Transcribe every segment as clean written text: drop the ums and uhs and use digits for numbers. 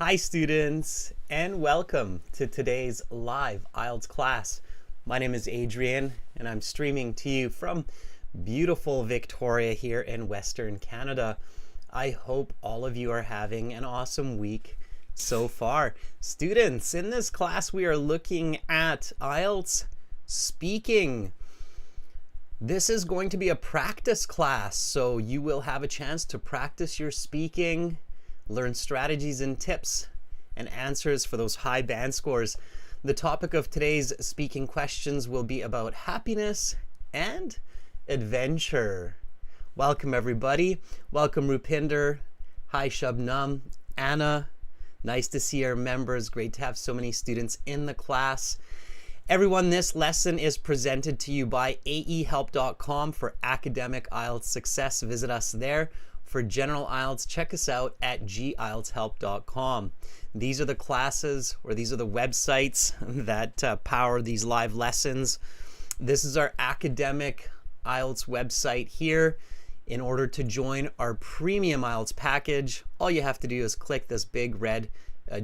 Hi students, and welcome to today's live IELTS class. My name is Adrian and I'm streaming to you from beautiful Victoria here in Western Canada. I hope all of you are having an awesome week so far. Students, in this class we are looking at IELTS speaking. This is going to be a practice class, so you will have a chance to practice your speaking, learn strategies and tips and answers for those high band scores. The topic of today's speaking questions will be about happiness and adventure. Welcome everybody. Welcome Rupinder. Hi Shabnam. Anna. Nice to see our members. Great to have so many students in the class. Everyone, this lesson is presented to you by aehelp.com for academic IELTS success. Visit us there. For general IELTS, check us out at gieltshelp.com. These are the classes, or these are the websites that power these live lessons. This is our academic IELTS website here. In order to join our premium IELTS package, all you have to do is click this big red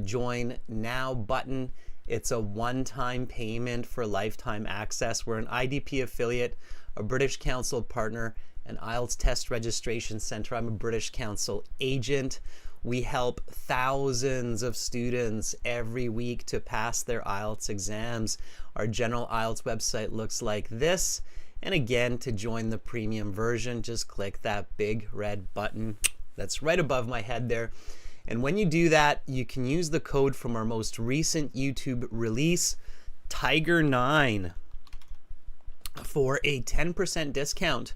Join Now button. It's a one-time payment for lifetime access. We're an IDP affiliate, a British Council partner, an IELTS test registration center. I'm a British Council agent. We help thousands of students every week to pass their IELTS exams. Our general IELTS website looks like this. And again, to join the premium version, just click that big red button that's right above my head there. And when you do that, you can use the code from our most recent YouTube release, Tiger9, for a 10% discount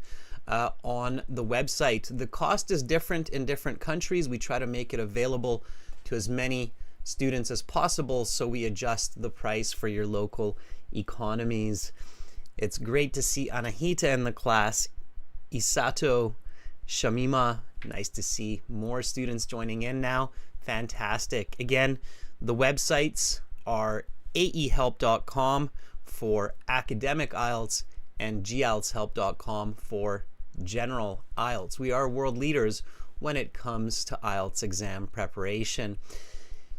on the website. The cost is different in different countries. We try to make it available to as many students as possible, so we adjust the price for your local economies. It's great to see Anahita in the class, Isato, Shamima. Nice to see more students joining in now. Fantastic. Again, the websites are aehelp.com for academic IELTS and gieltshelp.com for general IELTS. We are world leaders when it comes to IELTS exam preparation.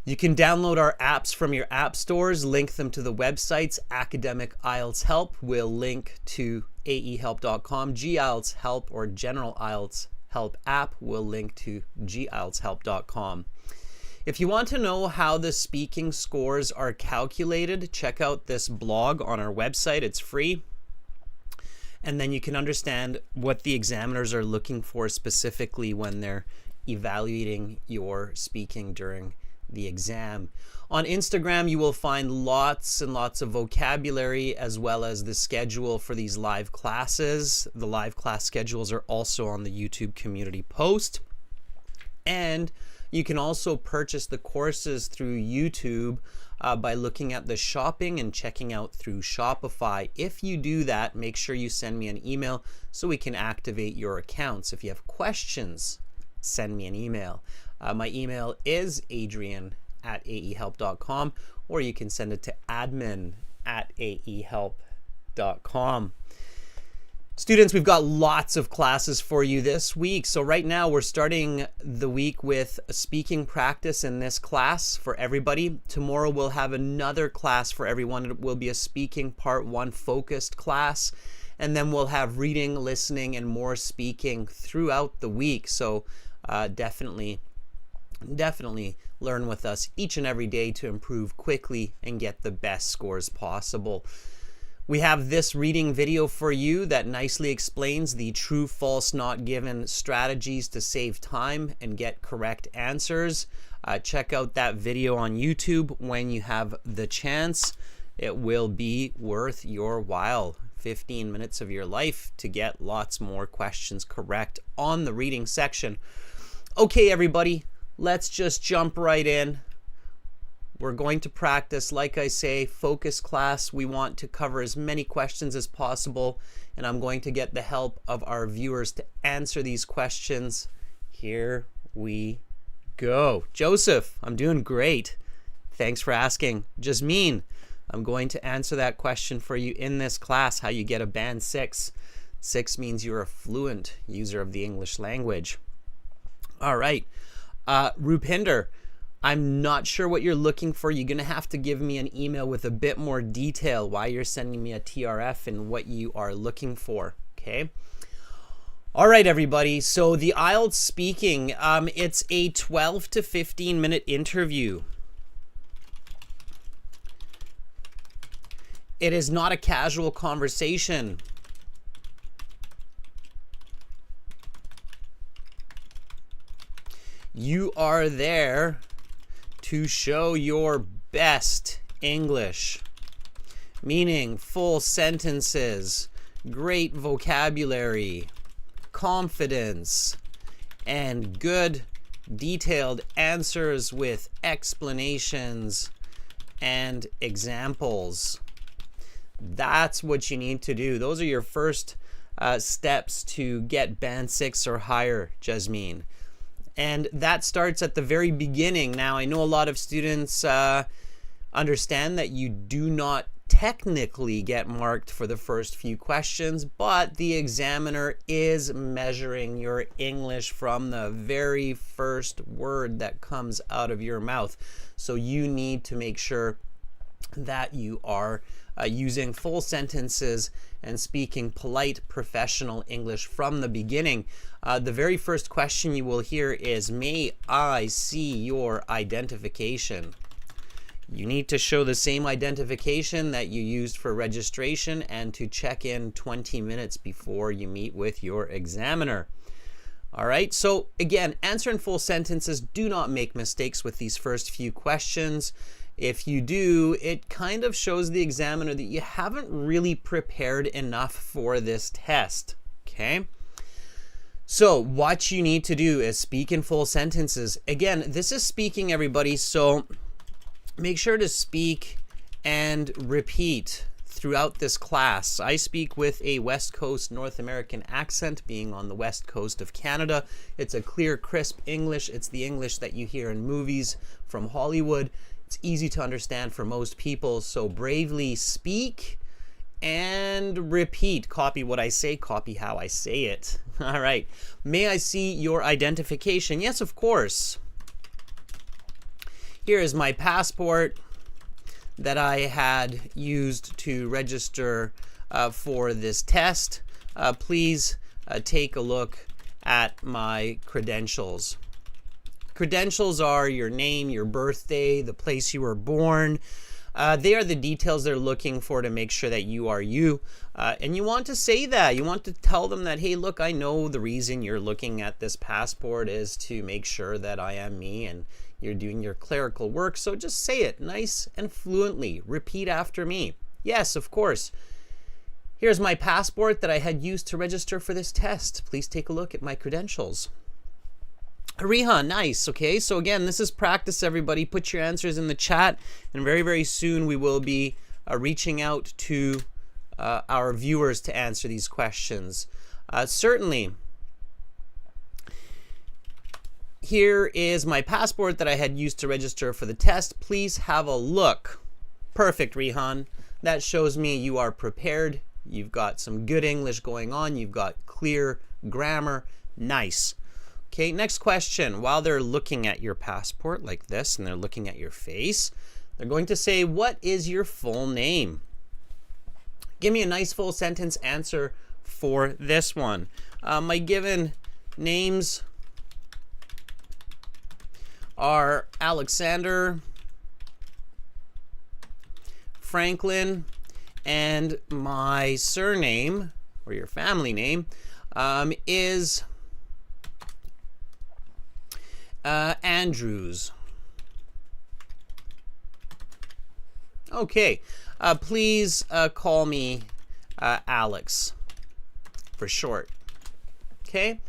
You can download our apps from your app stores, link them to the websites. Academic IELTS Help will link to aehelp.com. GIELTS Help or General IELTS Help app will link to gieltshelp.com. If you want to know how the speaking scores are calculated, check out this blog on our website. It's free. And then you can understand what the examiners are looking for specifically when they're evaluating your speaking during the exam. On Instagram, you will find lots and lots of vocabulary as well as the schedule for these live classes. The live class schedules are also on the YouTube community post. And you can also purchase the courses through YouTube by looking at the shopping and checking out through Shopify. If you do that, make sure you send me an email so we can activate your accounts. If you have questions, send me an email. My email is adrian@aehelp.com, or you can send it to admin@aehelp.com. Students, we've got lots of classes for you this week. So right now we're starting the week with a speaking practice in this class for everybody. Tomorrow we'll have another class for everyone. It will be a speaking part 1 focused class. And then we'll have reading, listening, and more speaking throughout the week. So definitely learn with us each and every day to improve quickly and get the best scores possible. We have this reading video for you that nicely explains the true, false, not given strategies to save time and get correct answers. Check out that video on YouTube when you have the chance. It will be worth your while. 15 minutes of your life to get lots more questions correct on the reading section. Okay, everybody, let's just jump right in. We're going to practice, like I say, focus class. We want to cover as many questions as possible, and I'm going to get the help of our viewers to answer these questions. Here we go. Joseph, I'm doing great. Thanks for asking. Jasmine, I'm going to answer that question for you in this class, how you get a band 6. 6 means you're a fluent user of the English language. All right. Rupinder, I'm not sure what you're looking for. You're going to have to give me an email with a bit more detail why you're sending me a TRF and what you are looking for, okay? All right, everybody. So the IELTS speaking, it's a 12 to 15 minute interview. It is not a casual conversation. You are there to show your best English, meaning full sentences, great vocabulary, confidence, and good detailed answers with explanations and examples. That's what you need to do. Those are your first steps to get band 6 or higher, Jasmine. And that starts at the very beginning. Now, I know a lot of students understand that you do not technically get marked for the first few questions, but the examiner is measuring your English from the very first word that comes out of your mouth. So you need to make sure that you are using full sentences and speaking polite, professional English from the beginning. The very first question you will hear is, "May I see your identification?" You need to show the same identification that you used for registration and to check in 20 minutes before you meet with your examiner. All right, so again, answer in full sentences. Do not make mistakes with these first few questions. If you do, it kind of shows the examiner that you haven't really prepared enough for this test, okay? So what you need to do is speak in full sentences. Again, this is speaking, everybody, so make sure to speak and repeat throughout this class. I speak with a West Coast North American accent, being on the West Coast of Canada. It's a clear, crisp English. It's the English that you hear in movies from Hollywood. It's easy to understand for most people, so bravely speak and repeat. Copy what I say, copy how I say it. All right. May I see your identification? Yes, of course. Here is my passport that I had used to register for this test. Please take a look at my credentials. Credentials are your name, your birthday, the place you were born. They are the details they're looking for to make sure that you are you. And you want to say that. You want to tell them that, hey, look, I know the reason you're looking at this passport is to make sure that I am me and you're doing your clerical work. So just say it nice and fluently. Repeat after me. Yes, of course. Here's my passport that I had used to register for this test. Please take a look at my credentials. Rihan, nice. Okay, so again, this is practice, everybody. Put your answers in the chat, and very, very soon we will be reaching out to our viewers to answer these questions. Certainly, here is my passport that I had used to register for the test. Please have a look. Perfect, Rihan. That shows me you are prepared. You've got some good English going on. You've got clear grammar. Nice. Okay, next question. While they're looking at your passport like this and they're looking at your face, they're going to say, what is your full name? Give me a nice full sentence answer for this one. My given names are Alexander, Franklin, and my surname, or your family name, is Andrews. Okay, please call me Alex for short. Okay,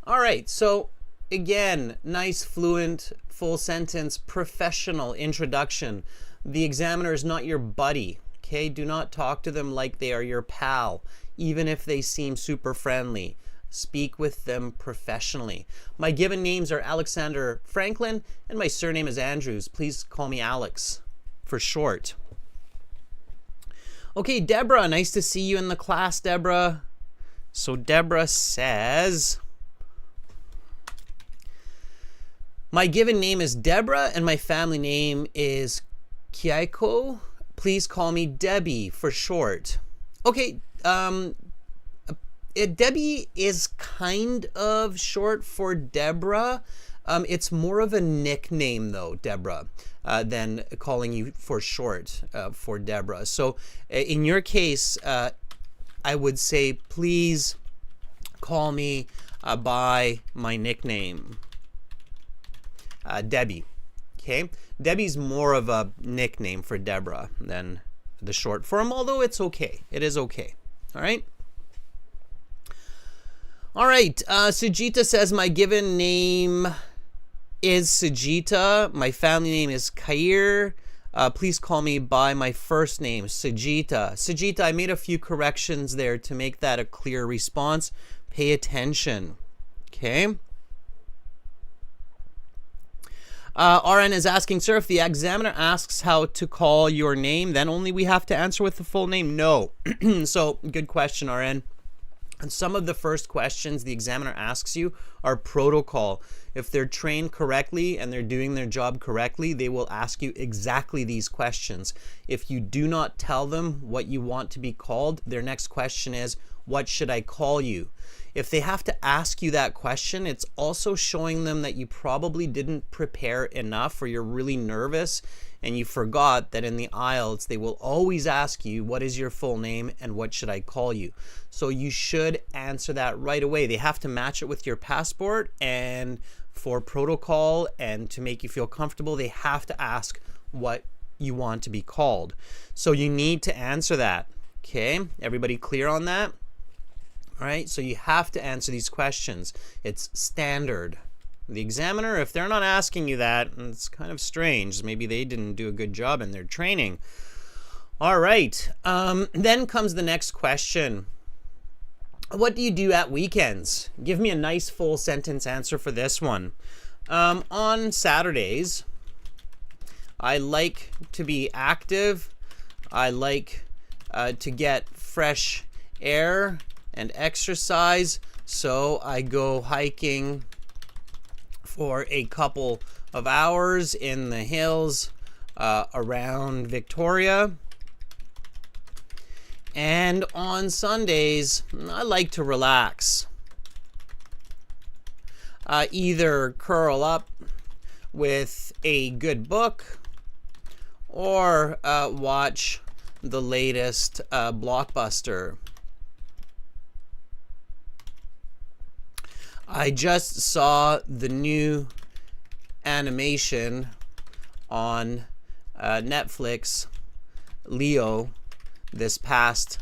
all right, so again, nice, fluent, full sentence, professional introduction. The examiner is not your buddy. Okay, do not talk to them like they are your pal, even if they seem super friendly. Speak with them professionally. My given names are Alexander Franklin, and my surname is Andrews. Please call me Alex for short. Okay, Deborah, nice to see you in the class, Deborah. So Deborah says, My given name is Deborah and my family name is Kiaiko. Please call me Debbie for short. Okay, Debbie is kind of short for Deborah. It's more of a nickname though, Deborah, than calling you for short for Deborah. So in your case, I would say please call me by my nickname, Debbie. Okay, Debbie's more of a nickname for Deborah than the short form, although it's okay. It is okay. All right. All right. Sujita says my given name is Sujita. My family name is Kair. Please call me by my first name, Sujita. Sujita, I made a few corrections there to make that a clear response. Pay attention. Okay. RN is asking, sir, if the examiner asks how to call your name, then only we have to answer with the full name? No. So, good question, RN. And some of the first questions the examiner asks you are protocol. If they're trained correctly and they're doing their job correctly, they will ask you exactly these questions. If you do not tell them what you want to be called, their next question is, what should I call you? If they have to ask you that question, it's also showing them that you probably didn't prepare enough, or you're really nervous and you forgot that in the IELTS they will always ask you what is your full name and what should I call you. So you should answer that right away. They have to match it with your passport, and for protocol and to make you feel comfortable, they have to ask what you want to be called. So you need to answer that. Okay, everybody clear on that? All right, so you have to answer these questions. It's standard. The examiner, if they're not asking you that, it's kind of strange. Maybe they didn't do a good job in their training. All right, then comes the next question. What do you do at weekends? Give me a nice full sentence answer for this one. On Saturdays, I like to be active. I like to get fresh air and exercise, so I go hiking for a couple of hours in the hills around Victoria. And on Sundays, I like to relax. Either curl up with a good book or watch the latest blockbuster. I just saw the new animation on Netflix, Leo, this past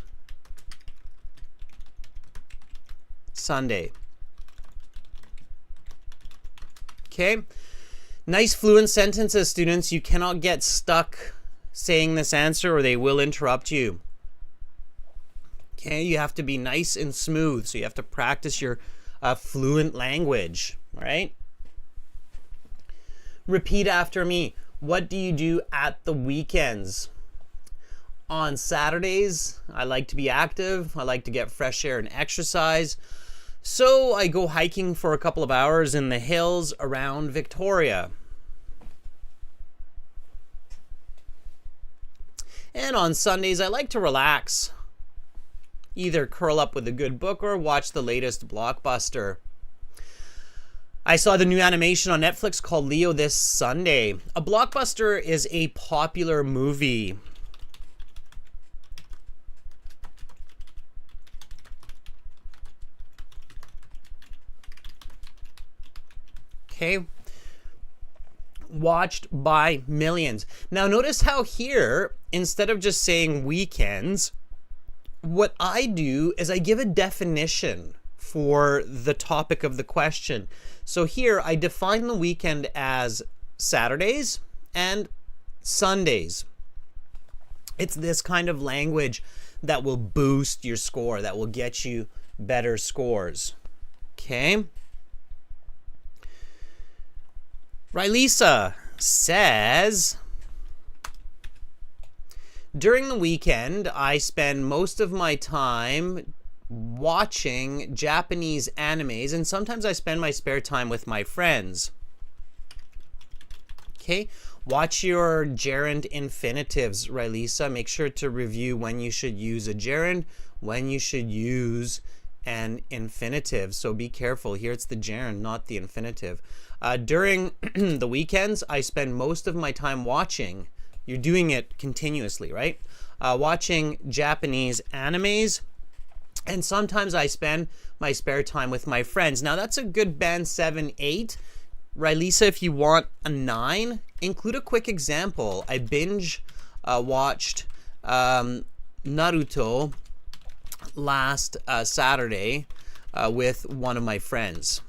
Sunday. Okay, nice fluent sentences, students. You cannot get stuck saying this answer or they will interrupt you. Okay, you have to be nice and smooth, so you have to practice your fluent language, right? Repeat after me. What do you do at the weekends? On Saturdays, I like to be active. I like to get fresh air and exercise. So I go hiking for a couple of hours in the hills around Victoria. And on Sundays, I like to relax. Either curl up with a good book or watch the latest blockbuster. I saw the new animation on Netflix called Leo this Sunday. A blockbuster is a popular movie. Okay. Watched by millions. Now notice how here, instead of just saying weekends, what I do is I give a definition for the topic of the question. So here I define the weekend as Saturdays and Sundays. It's this kind of language that will boost your score, that will get you better scores. Okay? Rylisa says, during the weekend, I spend most of my time watching Japanese animes, and sometimes I spend my spare time with my friends. Okay, watch your gerund infinitives, Rylisa. Make sure to review when you should use a gerund, when you should use an infinitive. So be careful. Here it's the gerund, not the infinitive. During the weekends, I spend most of my time watching. You're doing it continuously, right? Watching Japanese animes. And sometimes I spend my spare time with my friends. Now that's a good band 7, 8. Rylisa, if you want a 9, include a quick example. I binge watched Naruto last Saturday with one of my friends.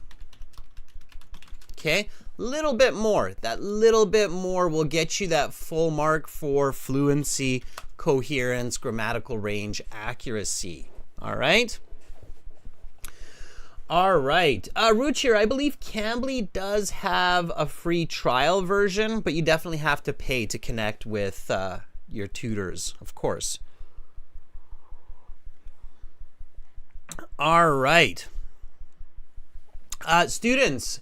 Okay, little bit more. That little bit more will get you that full mark for fluency, coherence, grammatical range, accuracy. All right. All right. Ruchir, I believe Cambly does have a free trial version, but you definitely have to pay to connect with your tutors, of course. All right. Students,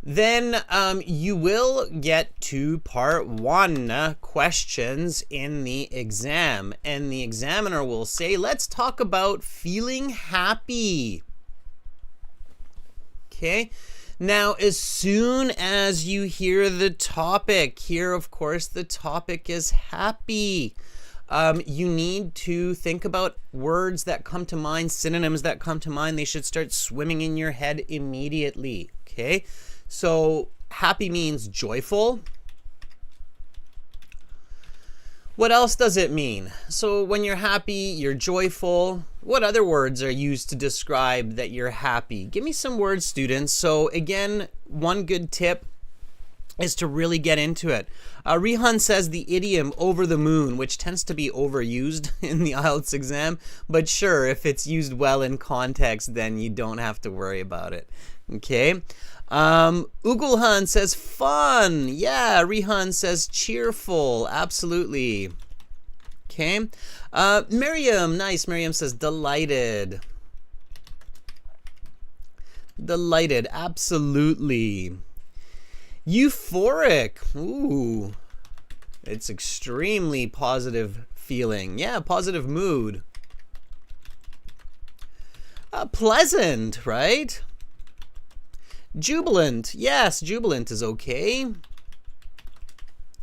then you will get to part 1 questions in the exam. And the examiner will say, let's talk about feeling happy. Okay. Now, as soon as you hear the topic, here, of course, the topic is happy. You need to think about words that come to mind, synonyms that come to mind. They should start swimming in your head immediately. Okay. So happy means joyful. What else does it mean? So when you're happy, you're joyful. What other words are used to describe that you're happy? Give me some words, students. So again, one good tip is to really get into it. Rihan says the idiom over the moon, which tends to be overused in the IELTS exam. But sure, if it's used well in context, then you don't have to worry about it. Okay. Ugulhan says fun. Yeah, Rihan says cheerful. Absolutely. Okay. Miriam, nice. Miriam says delighted. Delighted, absolutely. Euphoric. Ooh. It's extremely positive feeling. Yeah, positive mood. Pleasant, right? Jubilant. Yes, jubilant is okay.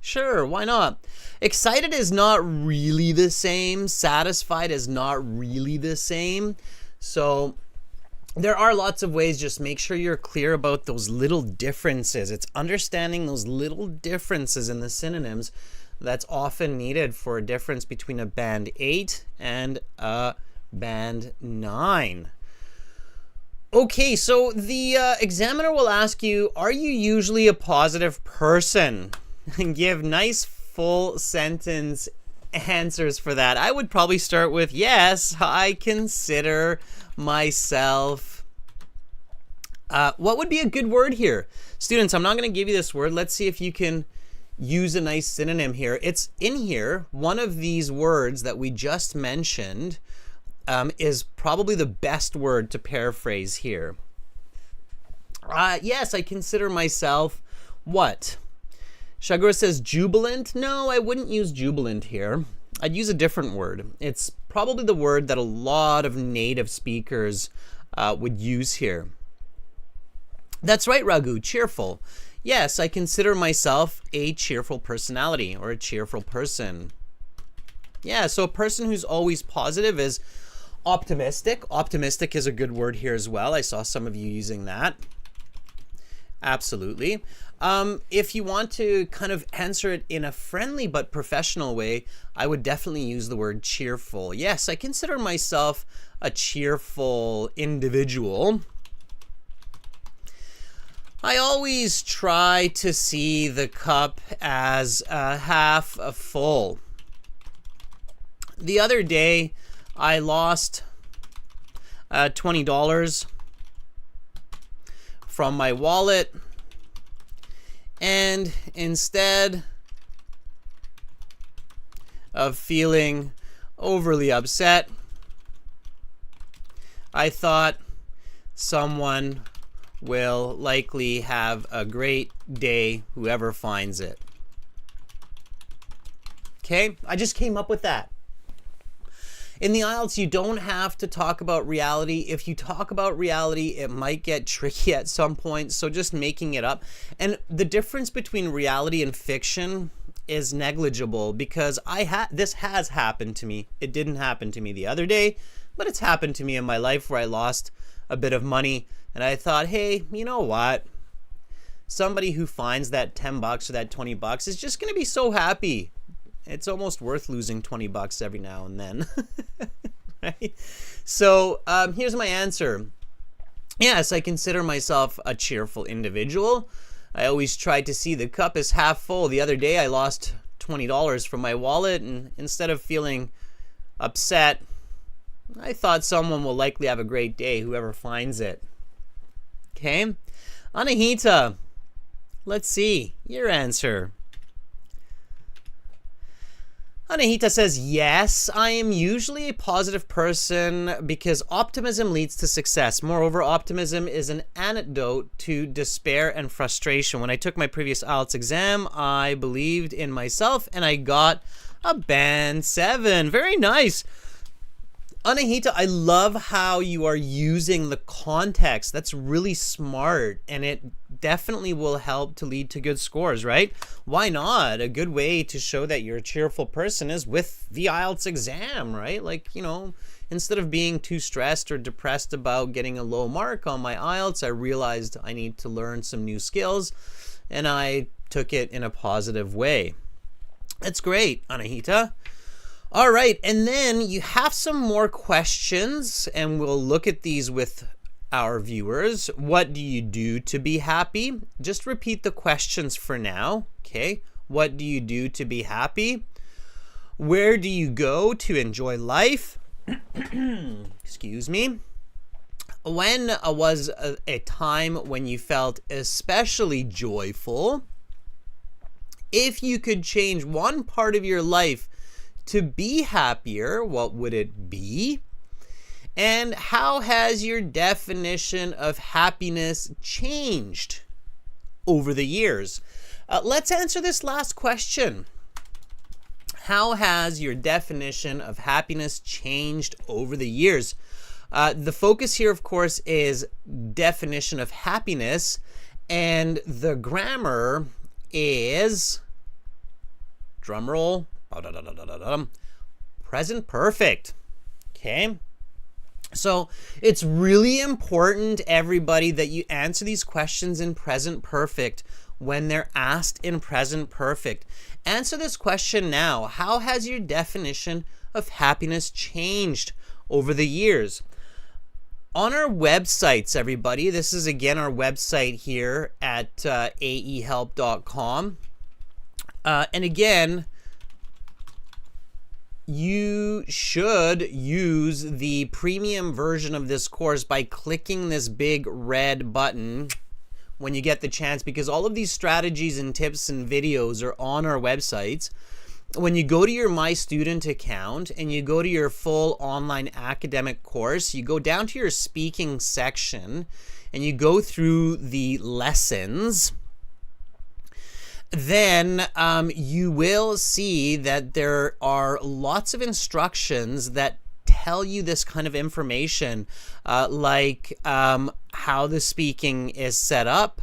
Sure, why not? Excited is not really the same. Satisfied is not really the same. So there are lots of ways. Just make sure you're clear about those little differences. It's understanding those little differences in the synonyms that's often needed for a difference between a band 8 and a band 9. Okay, so the examiner will ask you, are you usually a positive person? And give nice full sentence answers for that. I would probably start with, yes, I consider myself. What would be a good word here? Students, I'm not going to give you this word. Let's see if you can use a nice synonym here. It's in here. One of these words that we just mentioned is probably the best word to paraphrase here. Yes, I consider myself what? Shagura says jubilant. No, I wouldn't use jubilant here. I'd use a different word. It's probably the word that a lot of native speakers would use here. That's right, Raghu, cheerful. Yes, I consider myself a cheerful personality or a cheerful person. Yeah, so a person who's always positive is optimistic. Optimistic is a good word here as well. I saw some of you using that. Absolutely. If you want to kind of answer it in a friendly but professional way, I would definitely use the word cheerful. Yes, I consider myself a cheerful individual. I always try to see the cup as half full. The other day, I lost $20 from my wallet, and instead of feeling overly upset, I thought someone will likely have a great day, whoever finds it. Okay, I just came up with that. In the IELTS, you don't have to talk about reality. If you talk about reality, it might get tricky at some point, so just making it up. And the difference between reality and fiction is negligible, because this has happened to me. It didn't happen to me the other day, but it's happened to me in my life where I lost a bit of money, and I thought, hey, you know what? Somebody who finds that 10 bucks or that 20 bucks is just going to be so happy. It's almost worth losing 20 bucks every now and then. Right? So here's my answer. Yes, I consider myself a cheerful individual. I always try to see the cup as half full. The other day I lost $20 from my wallet, and instead of feeling upset, I thought someone will likely have a great day, whoever finds it. Okay? Anahita, let's see your answer. Anahita says, yes, I am usually a positive person because optimism leads to success. Moreover, optimism is an antidote to despair and frustration. When I took my previous IELTS exam, I believed in myself and I got a band 7. Very nice. Anahita, I love how you are using the context. That's really smart, and it definitely will help to lead to good scores, right? Why not? A good way to show that you're a cheerful person is with the IELTS exam, right? Like, you know, instead of being too stressed or depressed about getting a low mark on my IELTS, I realized I need to learn some new skills, and I took it in a positive way. That's great, Anahita. All right, and then you have some more questions, and we'll look at these with our viewers. What do you do to be happy? Just repeat the questions for now, okay? What do you do to be happy? Where do you go to enjoy life? Excuse me. When was a time when you felt especially joyful? If you could change one part of your life to be happier, what would it be? And how has your definition of happiness changed over the years? Let's answer this last question. How has your definition of happiness changed over the years? The focus here, of course, is definition of happiness, and the grammar is, drum roll, present perfect. Okay, so it's really important, everybody, that you answer these questions in present perfect when they're asked in present perfect. Answer this question now. How has your definition of happiness changed over the years? On our websites, everybody, this is again our website here at aehelp.com. And again, you should use the premium version of this course by clicking this big red button when you get the chance, because all of these strategies and tips and videos are on our websites. When you go to your My Student account and you go to your full online academic course, you go down to your speaking section and you go through the lessons. Then you will see that there are lots of instructions that tell you this kind of information, like how the speaking is set up,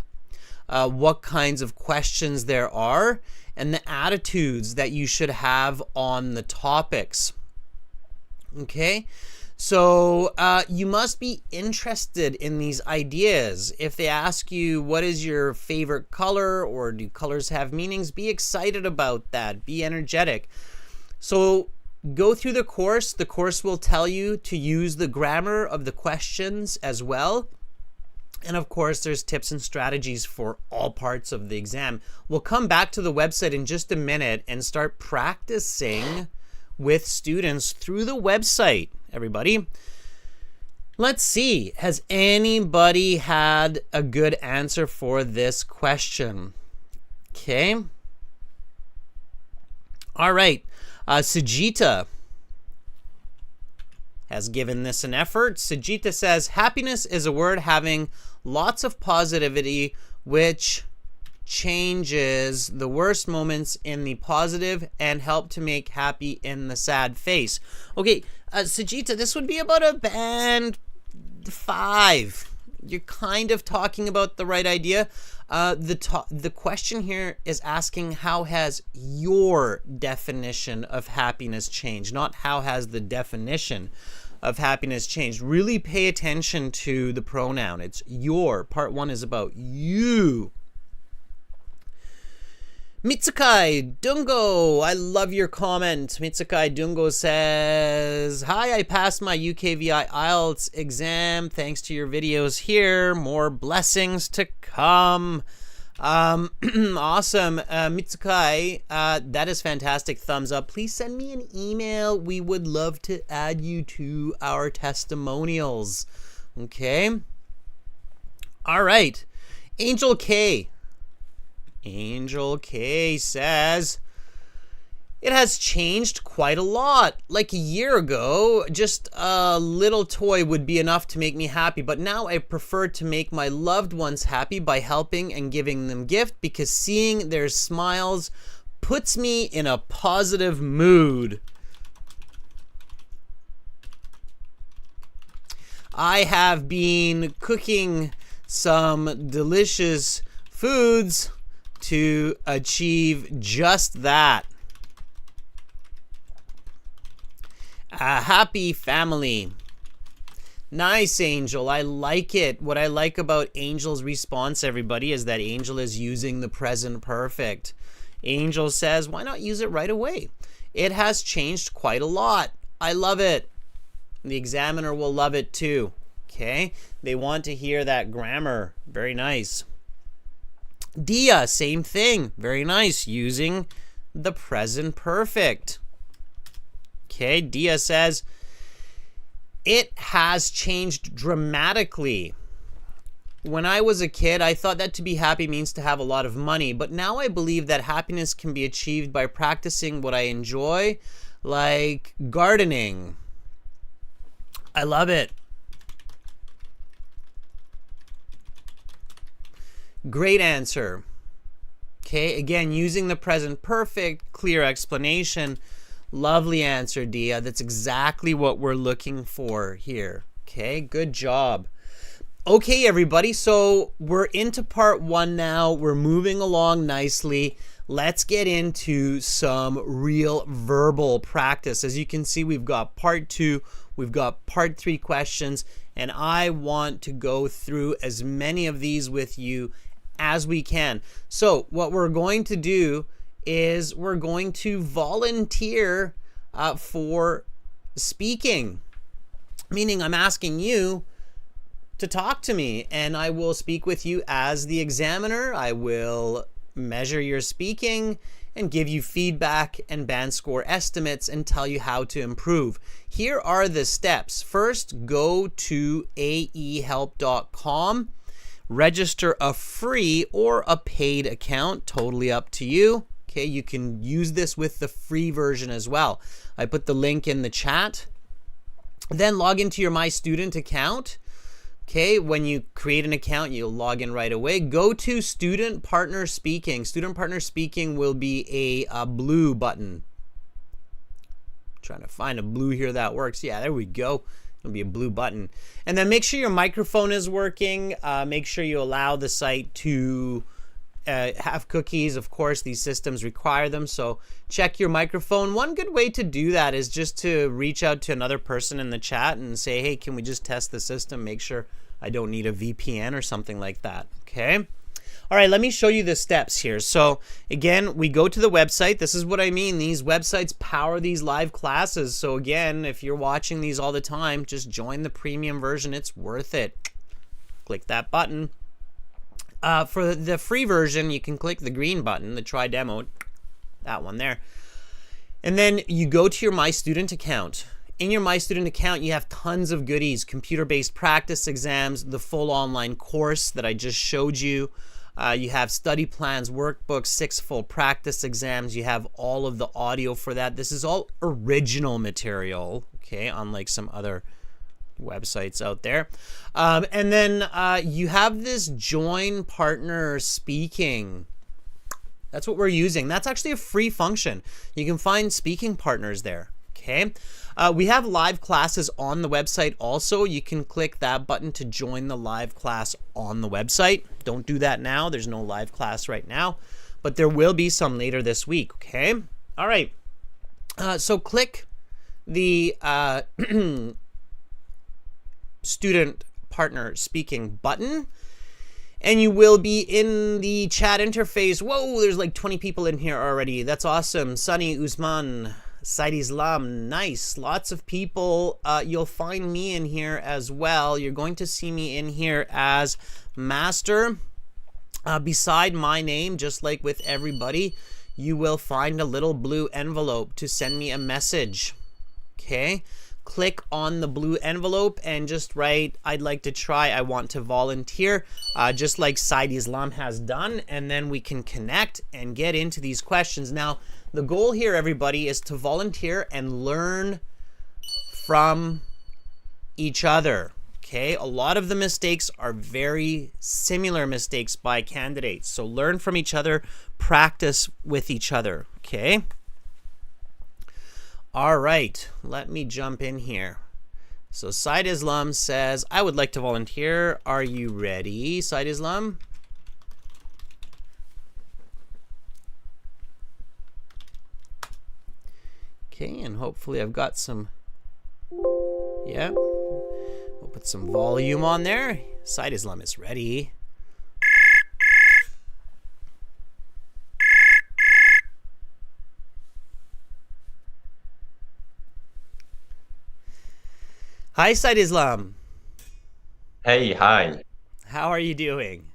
what kinds of questions there are, and the attitudes that you should have on the topics. Okay? So you must be interested in these ideas. If they ask you what is your favorite color, or do colors have meanings, be excited about that. Be energetic. So go through the course. The course will tell you to use the grammar of the questions as well. And of course, there's tips and strategies for all parts of the exam. We'll come back to the website in just a minute and start practicing with students through the website, everybody. Let's see, has anybody had a good answer for this question? Okay. All right. Sujita has given this an effort. Sajita says, happiness is a word having lots of positivity, which changes the worst moments in the positive and help to make happy in the sad face. Okay, Sajita, this would be about a band 5. You're kind of talking about the right idea. The question here is asking, how has your definition of happiness changed? Not how has the definition of happiness changed. Really pay attention to the pronoun. It's your. Part 1 is about you. Mitsukai Dungo, I love your comment. Mitsukai Dungo says, hi, I passed my UKVI IELTS exam thanks to your videos here. More blessings to come. Awesome. Mitsukai, that is fantastic. Thumbs up. Please send me an email. We would love to add you to our testimonials. Okay. All right. Angel K. Angel K says, it has changed quite a lot. Like a year ago, just a little toy would be enough to make me happy, but now I prefer to make my loved ones happy by helping and giving them gift, because seeing their smiles puts me in a positive mood. I have been cooking some delicious foods to achieve just that. A happy family. Nice, Angel. I like it. What I like about Angel's response, everybody, is that Angel is using the present perfect. Angel says, why not use it right away? It has changed quite a lot. I love it. The examiner will love it too. Okay? They want to hear that grammar. Very nice. Dia, same thing. Very nice. Using the present perfect. Okay, Dia says, it has changed dramatically. When I was a kid, I thought that to be happy means to have a lot of money, but now I believe that happiness can be achieved by practicing what I enjoy, like gardening. I love it. Great answer. Okay, again, using the present perfect, clear explanation. Lovely answer, Dia. That's exactly what we're looking for here. Okay, good job. Okay, everybody, so we're into part 1 now. We're moving along nicely. Let's get into some real verbal practice. As you can see, we've got part 2, we've got part 3 questions, and I want to go through as many of these with you as we can. So what we're going to do is we're going to volunteer for speaking, meaning I'm asking you to talk to me, and I will speak with you as the examiner. I will measure your speaking and give you feedback and band score estimates and tell you how to improve. Here are the steps. First, go to aehelp.com. Register a free or a paid account, totally up to you. Okay, you can use this with the free version as well. I put the link in the chat. Then log into your My Student account. Okay, when you create an account, you'll log in right away. Go to Student Partner Speaking. Student Partner Speaking will be a blue button. Trying to find a blue here that works. Yeah, there we go. It'll be a blue button. And then make sure your microphone is working. Make sure you allow the site to have cookies. Of course, these systems require them. So check your microphone. One good way to do that is just to reach out to another person in the chat and say, hey, can we just test the system? Make sure I don't need a VPN or something like that. Okay. All right, let me show you the steps here. So again, we go to the website. This is what I mean. These websites power these live classes. So again, if you're watching these all the time, just join the premium version. It's worth it. Click that button. For the free version, you can click the green button, the try demo, that one there. And then you go to your My Student account. In your My Student account, you have tons of goodies, computer-based practice exams, the full online course that I just showed you. You have study plans, workbooks, 6 full practice exams. You have all of the audio for that. This is all original material, okay, unlike some other websites out there. And then you have this join partner speaking. That's what we're using. That's actually a free function. You can find speaking partners there. Okay. We have live classes on the website also. You can click that button to join the live class on the website. Don't do that now. There's no live class right now, but there will be some later this week. Okay. All right. So click the student partner speaking button, and you will be in the chat interface. Whoa, there's like 20 people in here already. That's awesome. Sunny, Usman, Said Islam, nice. Lots of people. You'll find me in here as well. You're going to see me in here as master. Beside my name, just like with everybody, you will find a little blue envelope to send me a message. Okay? Click on the blue envelope and just write, I'd like to try, I want to volunteer, just like Said Islam has done, and then we can connect and get into these questions. Now, the goal here, everybody, is to volunteer and learn from each other. Okay, a lot of the mistakes are very similar mistakes by candidates. So learn from each other, practice with each other. Okay. All right, let me jump in here. So Said Islam says, I would like to volunteer. Are you ready, Said Islam? Okay, and hopefully I've got some, yeah. We'll put some volume on there. Said Islam is ready. Hi, Said Islam. Hey, hi. How are you doing?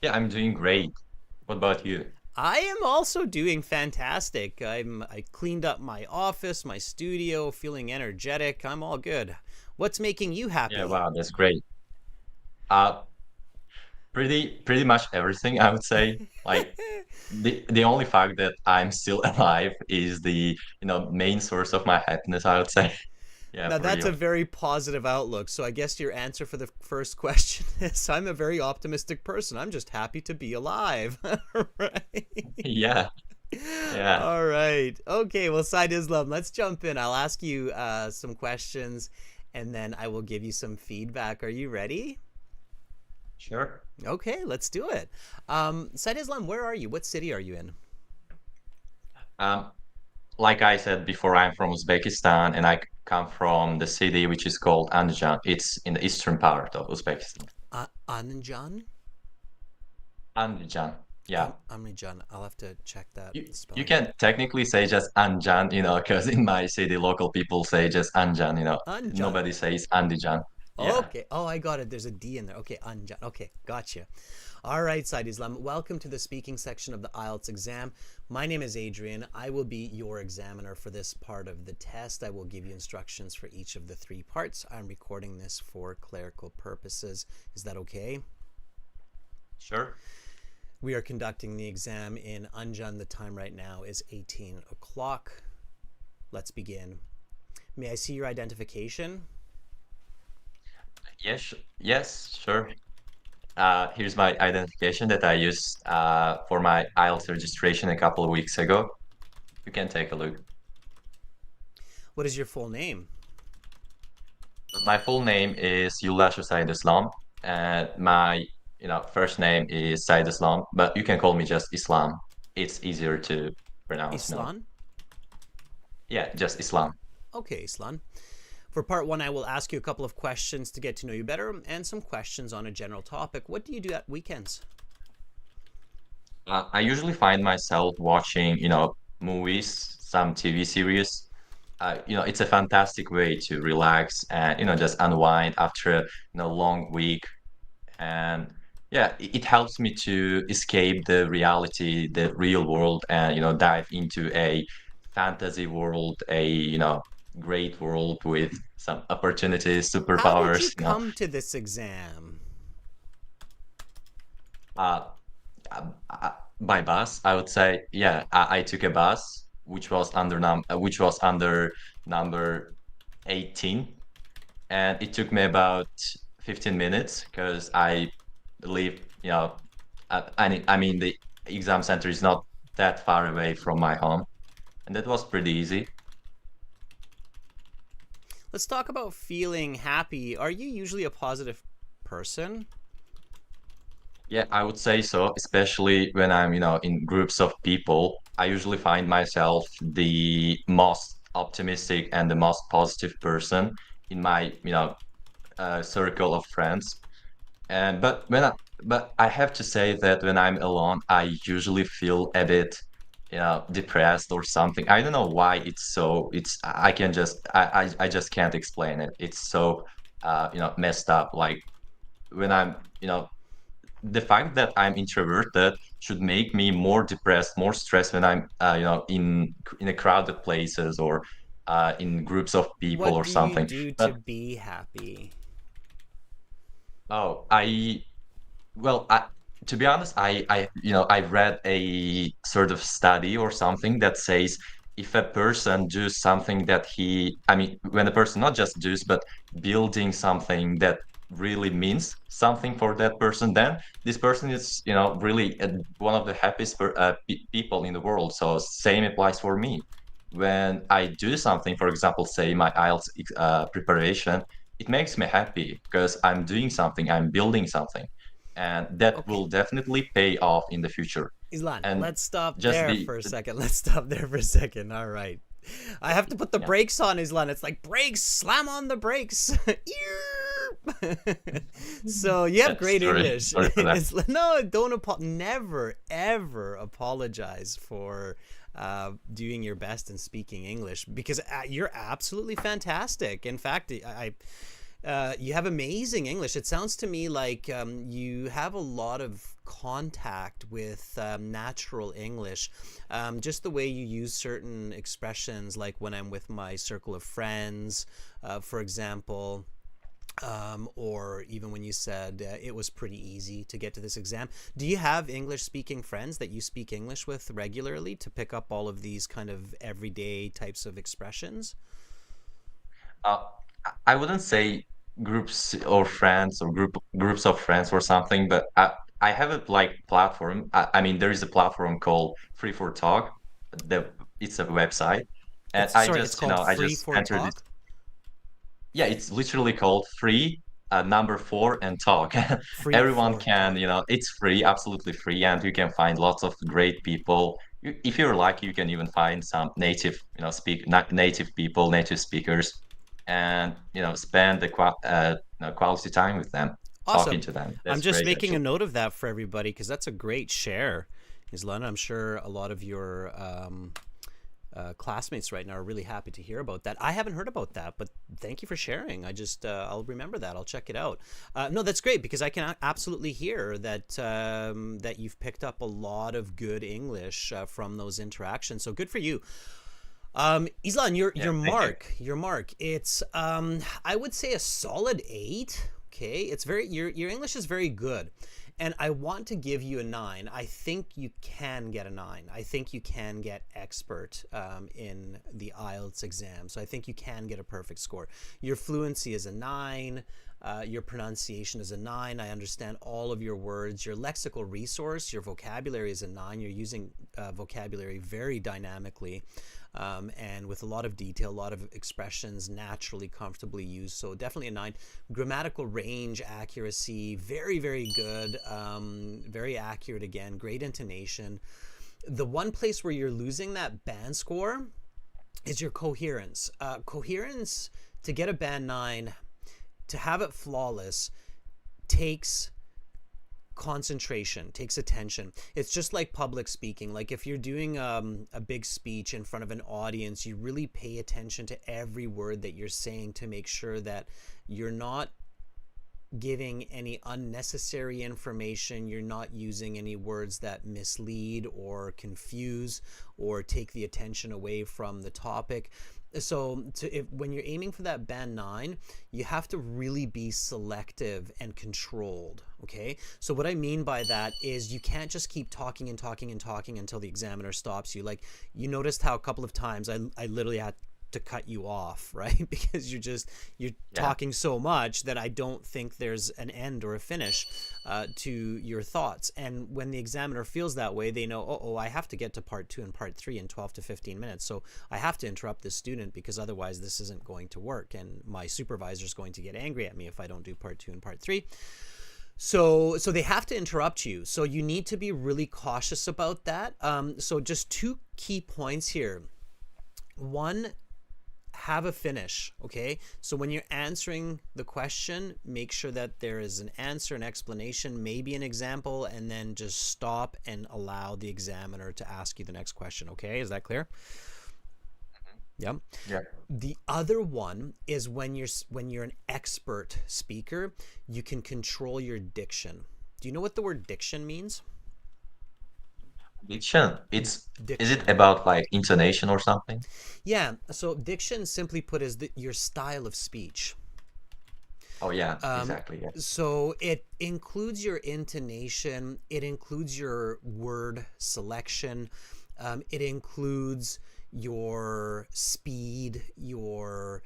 Yeah, I'm doing great. What about you? I am also doing fantastic. I cleaned up my office, my studio, feeling energetic. I'm all good. What's making you Yeah, happy? wow, that's great. Uh, pretty much everything, I would say. Like the only fact that I'm still alive is the, main source of my happiness, I would say. Yeah, Now for that's a real. very positive outlook. So I guess your answer for the first question is I'm a very optimistic person. I'm just happy to be alive. Right? Yeah, yeah, All right. Okay. Well, Said Islam, let's jump in. I'll ask you some questions and then I will give you some feedback. Are you ready? sure. Okay, let's do it. Said Islam, where are you? What city are you in? Um, like I said before, I'm from Uzbekistan and I come from the city which is called Andijan. It's in the eastern part of Uzbekistan. Anjan? Andijan. Yeah. Amrijan. I'll have to check that You spelling. can technically say just Anjan, because in my city, local people say just Anjan, Anjan. nobody says Andijan. Yeah, Okay. Oh, I got it. There's a D in there. Okay, Anjan. Okay, gotcha. All right, Said Islam. Welcome to the speaking section of the IELTS exam. My name is Adrian. I will be your examiner for this part of the test. I will give you instructions for each of the 3 parts. I'm recording this for clerical purposes. Is that okay? sure. We are conducting the exam in Anjan. The time right now is 18 o'clock. Let's begin. May I see your identification? Yes, sure. Here's my identification that I used for my IELTS registration a couple of weeks ago. You can take a look. What is your full name? My full name is Yulasha Said Islam, and my first name is Said Islam, but you can call me just Islam. It's easier to pronounce. Islan? Yeah, just Islam. Okay, Islan. For part 1, I will ask you a couple of questions to get to know you better and some questions on a general topic. What do you do at weekends? I usually find myself watching, movies, some TV series. It's a fantastic way to relax and, just unwind after a, long week. And yeah, it helps me to escape the reality, the real world, and, dive into a fantasy world, a, great world with some opportunities, How did you superpowers. come to this exam? Uh, by bus, I would say, yeah, I took a bus which was under number 18, and it took me about 15 minutes because I live, I mean the exam center is not that far away from my home, and that was pretty easy. Let's talk about feeling happy. Are you usually a positive person? Yeah, I would say so, especially when I'm, in groups of people. I usually find myself the most optimistic and the most positive person in my, circle of friends. And but I have to say that when I'm alone, I usually feel a bit, depressed or something. I don't know why it's so. I can just I just can't explain it. It's so messed up. Like when I'm, the fact that I'm introverted should make me more depressed, more stressed when I'm, in a crowded places or in groups of people What or do you something. do to But be happy? oh, well, to be honest, I read a sort of study or something that says if a person does something I mean, when a person not just does, but building something that really means something for that person, then this person is, really one of the happiest people in the world. So same applies for me. When I do something, for example, say my IELTS preparation, it makes me happy because I'm doing something, I'm building something, and that Okay, will definitely pay off in the future. Islan, And let's stop just there the for a second. Let's stop there for a second. All right. I have to put the yeah, brakes on, Islan. It's like brakes, slam on the brakes. So you have yeah, great English. sorry for that. No, don't never ever apologize for doing your best in speaking English because you're absolutely fantastic. In fact, you have amazing English. It sounds to me like you have a lot of contact with natural English. Just the way you use certain expressions, like when I'm with my circle of friends, for example. Or even when you said it was pretty easy to get to this exam. Do you have English speaking friends that you speak English with regularly to pick up all of these kind of everyday types of expressions? uh, I wouldn't say groups or friends or groups of friends or something, but I have a like platform. I mean, there is a platform called Free for Talk. The It's a website, and It's sorry, it's called I Free just for entered this. Talk. Yeah, it's literally called free, number four, and talk. Free Everyone for can, Talk. it's free, absolutely free, and you can find lots of great people. If you're lucky, you can even find some native, native people, native speakers, and spend the quality time with them, talking Awesome. to them. I'm That's just great, making a actually. note of that for everybody because that's a great share. Islan, I'm sure a lot of your classmates right now are really happy to hear about that. I haven't heard about that, but thank you for sharing. I'll remember that. I'll check it out. No, that's great because I can absolutely hear that that you've picked up a lot of good English from those interactions. So good for you. Islan, Yeah, thank you. your mark. It's I would say a solid 8. Okay, it's very your English is very good, and I want to give you a 9. I think you can get a 9. I think you can get expert in the IELTS exam. So I think you can get a perfect score. Your fluency is a 9. Your pronunciation is a 9. I understand all of your words. Your lexical resource, your vocabulary is a 9. You're using vocabulary very dynamically and with a lot of detail, a lot of expressions naturally, comfortably used. So definitely a 9. Grammatical range, accuracy, very, very good. Very accurate again. Great intonation. The one place where you're losing that band score is your coherence. Coherence, to get a band 9, to have it flawless, takes concentration, takes attention. It's just like public speaking. Like if you're doing a big speech in front of an audience, you really pay attention to every word that you're saying to make sure that you're not giving any unnecessary information. You're not using any words that mislead or confuse or take the attention away from the topic. So when you're aiming for that band 9, you have to really be selective and controlled. Okay, so what I mean by that is you can't just keep talking and talking and talking until the examiner stops you. Like, you noticed how a couple of times I literally had to cut you off, right? Because you're Yeah. talking so much that I don't think there's an end or a finish to your thoughts. And when the examiner feels that way, they know, oh, I have to get to part 2 and part 3 in 12 to 15 minutes. So I have to interrupt this student, because otherwise this isn't going to work. And my supervisor is going to get angry at me if I don't do part 2 and part 3. So they have to interrupt you. So you need to be really cautious about that. So just two key points here. One, have a finish. Okay, so when you're answering the question, make sure that there is an answer, an explanation, maybe an example, and then just stop and allow the examiner to ask you the next question. Okay, is that clear? Yep. Yeah. The other one is when you're an expert speaker, you can control your diction. Do you know what the word diction means? Diction. Is it Diction. about like intonation or something? Yeah, so diction, simply put, is your style of speech. Oh yeah, Um, exactly. Yeah. so it includes your intonation, it includes your word selection, it includes your speed, your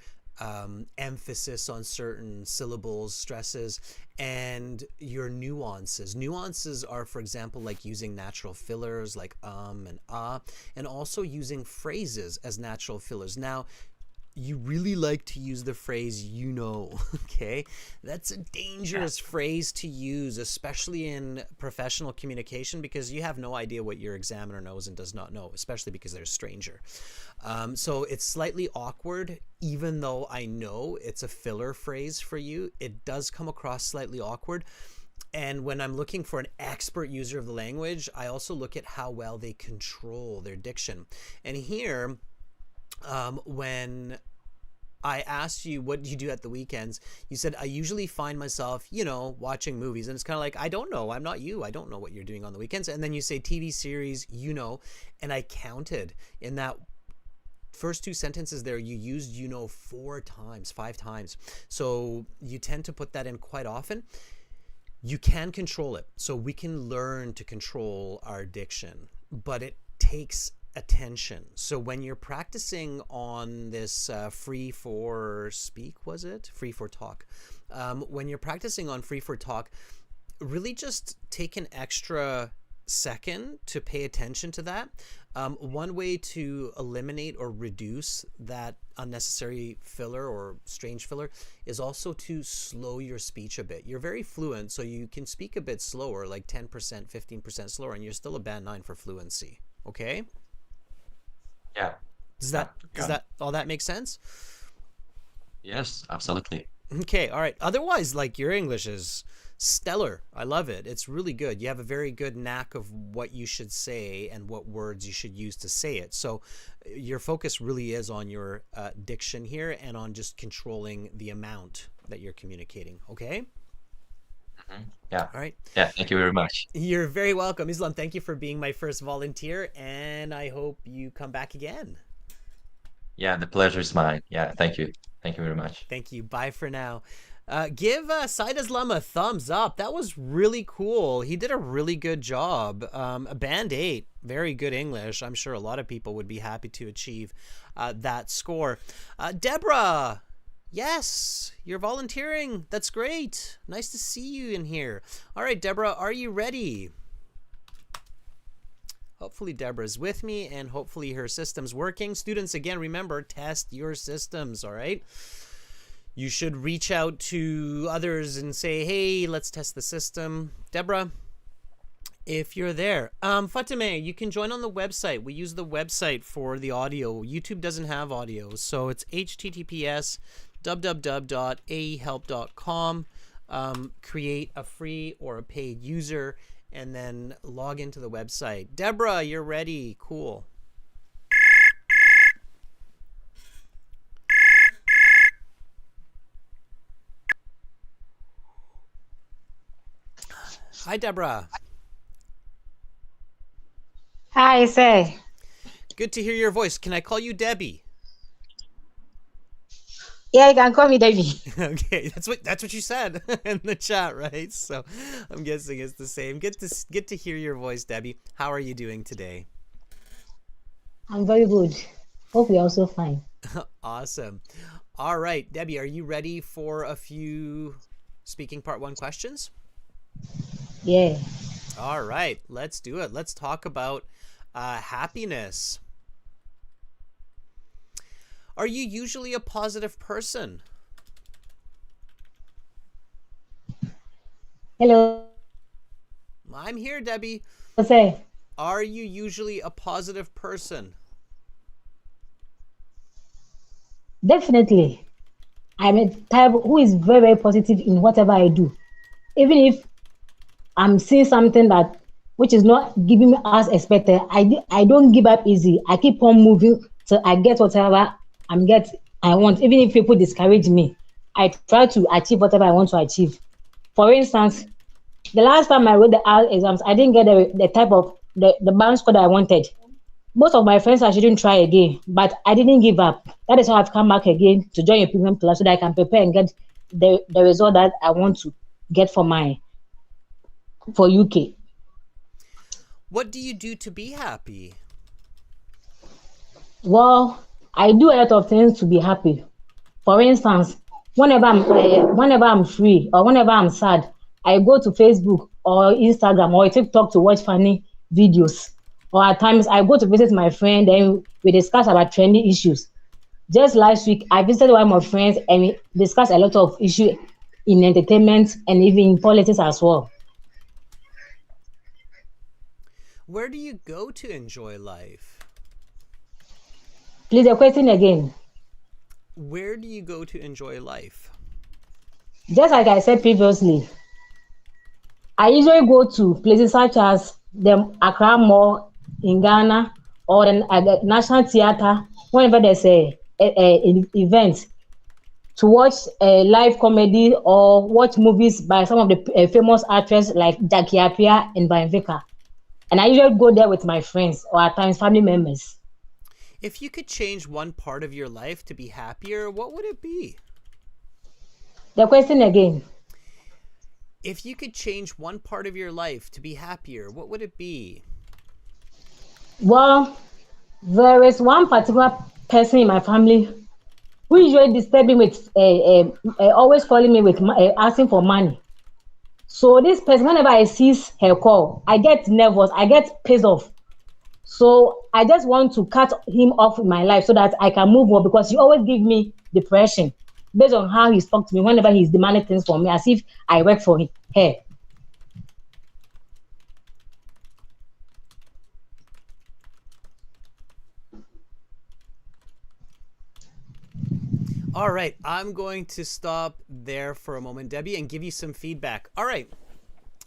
emphasis on certain syllables, stresses, and your nuances. Nuances are, for example, like using natural fillers like and ah, and also using phrases as natural fillers. Now, you really like to use the phrase, okay? That's a Yeah. dangerous phrase to use, especially in professional communication, because you have no idea what your examiner knows and does not know, especially because they're a stranger. So it's slightly awkward, even though I know it's a filler phrase for you. It does come across slightly awkward. And when I'm looking for an expert user of the language, I also look at how well they control their diction. And here, when I asked you what do you do at the weekends, you said, I usually find myself, watching movies. And it's kind of like, I don't know. I'm not you. I don't know what you're doing on the weekends. And then you say TV series, and I counted in that first two sentences there, you used, 4 times, 5 times. So you tend to put that in quite often. You can control it. So we can learn to control our diction, but it takes attention. So when you're practicing on this free for speak, was it? Free for talk. When you're practicing on free for talk, really just take an extra second to pay attention to that. One way to eliminate or reduce that unnecessary filler or strange filler is also to slow your speech a bit. You're very fluent, so you can speak a bit slower, like 10%, 15% slower, and you're still a band 9 for fluency. Okay? Yeah. Does Yeah. that does Got it. that all that make sense? Yes, absolutely. Okay, all right. Otherwise, like, your English is stellar. I love it. It's really good. You have a very good knack of what you should say and what words you should use to say it. So your focus really is on your diction here and on just controlling the amount that you're communicating. Okay? Yeah. All right. Yeah. Thank you very much. You're very welcome, Islam. Thank you for being my first volunteer, and I hope you come back again. Yeah, the pleasure is mine. Yeah. Thank you. Thank you very much. Thank you. Bye for now. Give Said Islam a thumbs up. That was really cool. He did a really good job. A band 8, very good English. I'm sure a lot of people would be happy to achieve that score. Deborah, yes, you're volunteering. That's great. Nice to see you in here. All right, Deborah, are you ready? Hopefully Deborah's with me, and hopefully her system's working. Students, again, remember, test your systems, all right? You should reach out to others and say, hey, let's test the system. Deborah, if you're there. Fatime, you can join on the website. We use the website for the audio. YouTube doesn't have audio, so it's https www.aehelp.com. Create a free or a paid user, and then log into the website. Deborah, you're ready. Cool. Hi, Deborah. Hi, say. Good to hear your voice. Can I call you Debbie? Yeah, you can call me Debbie. Okay, that's what you said in the chat, right? So I'm guessing it's the same. Get to hear your voice, Debbie. How are you doing today? I'm very good. Hope you're also fine. Awesome. All right, Debbie, are you ready for a few speaking part one questions? Yeah. All right, let's do it. Let's talk about happiness. Are you usually a positive person? Hello, I'm here, Debbie. say. Are you usually a positive person? Definitely. I'm a type who is very, very positive in whatever I do. Even if I'm seeing something that which is not giving me as expected, I don't give up easy. I keep on moving till I get whatever I want. Even if people discourage me, I try to achieve whatever I want to achieve. For instance, the last time I wrote the IELTS exams, I didn't get the type of the band score that I wanted. Most of my friends I shouldn't try again, but I didn't give up. That is how I've come back again to join a premium class so that I can prepare and get the result that I want to get for UK. What do you do to be happy? Well, I do a lot of things to be happy. For instance, whenever I'm free or whenever I'm sad, I go to Facebook or Instagram or TikTok to watch funny videos. Or at times I go to visit my friend and we discuss about trendy issues. Just last week, I visited one of my friends and we discussed a lot of issues in entertainment and even in politics as well. Where do you go to enjoy life? Please, a question again. Where do you go to enjoy life? Just like I said previously, I usually go to places such as the Accra Mall in Ghana or the National Theatre whenever there's an event to watch a live comedy or watch movies by some of the famous actors like Jackie Appiah and Banvika. And I usually go there with my friends or at times family members. If you could change one part of your life to be happier, what would it be? The question again. If you could change one part of your life to be happier, what would it be? Well, there is one particular person in my family who usually disturb me with always calling me with asking for money. So this person, whenever I sees her call, I get nervous, I get pissed off. So I just want to cut him off in my life so that I can move on because he always give me depression based on how he's talked to me whenever he's demanding things from me as if I work for her. All right, I'm going to stop there for a moment, Debbie, and give you some feedback. All right,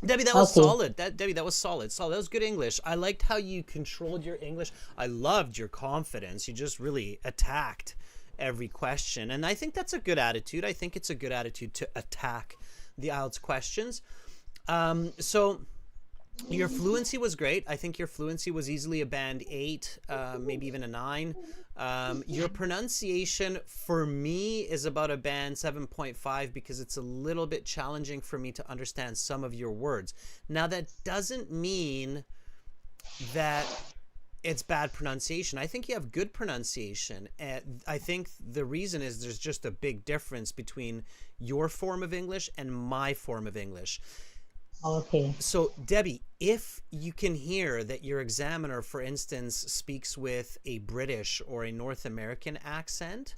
Debbie, that was Okay. solid. Debbie, that was solid. Solid. That was good English. I liked how you controlled your English. I loved your confidence. You just really attacked every question, and I think that's a good attitude. I think it's a good attitude to attack the IELTS questions. So your fluency was great. I think your fluency was easily a band 8, maybe even a 9. Your pronunciation for me is about a band 7.5 because it's a little bit challenging for me to understand some of your words. Now, that doesn't mean that it's bad pronunciation. I think you have good pronunciation. And I think the reason is there's just a big difference between your form of English and my form of English. Okay. So, Debbie, if you can hear that your examiner, for instance, speaks with a British or a North American accent,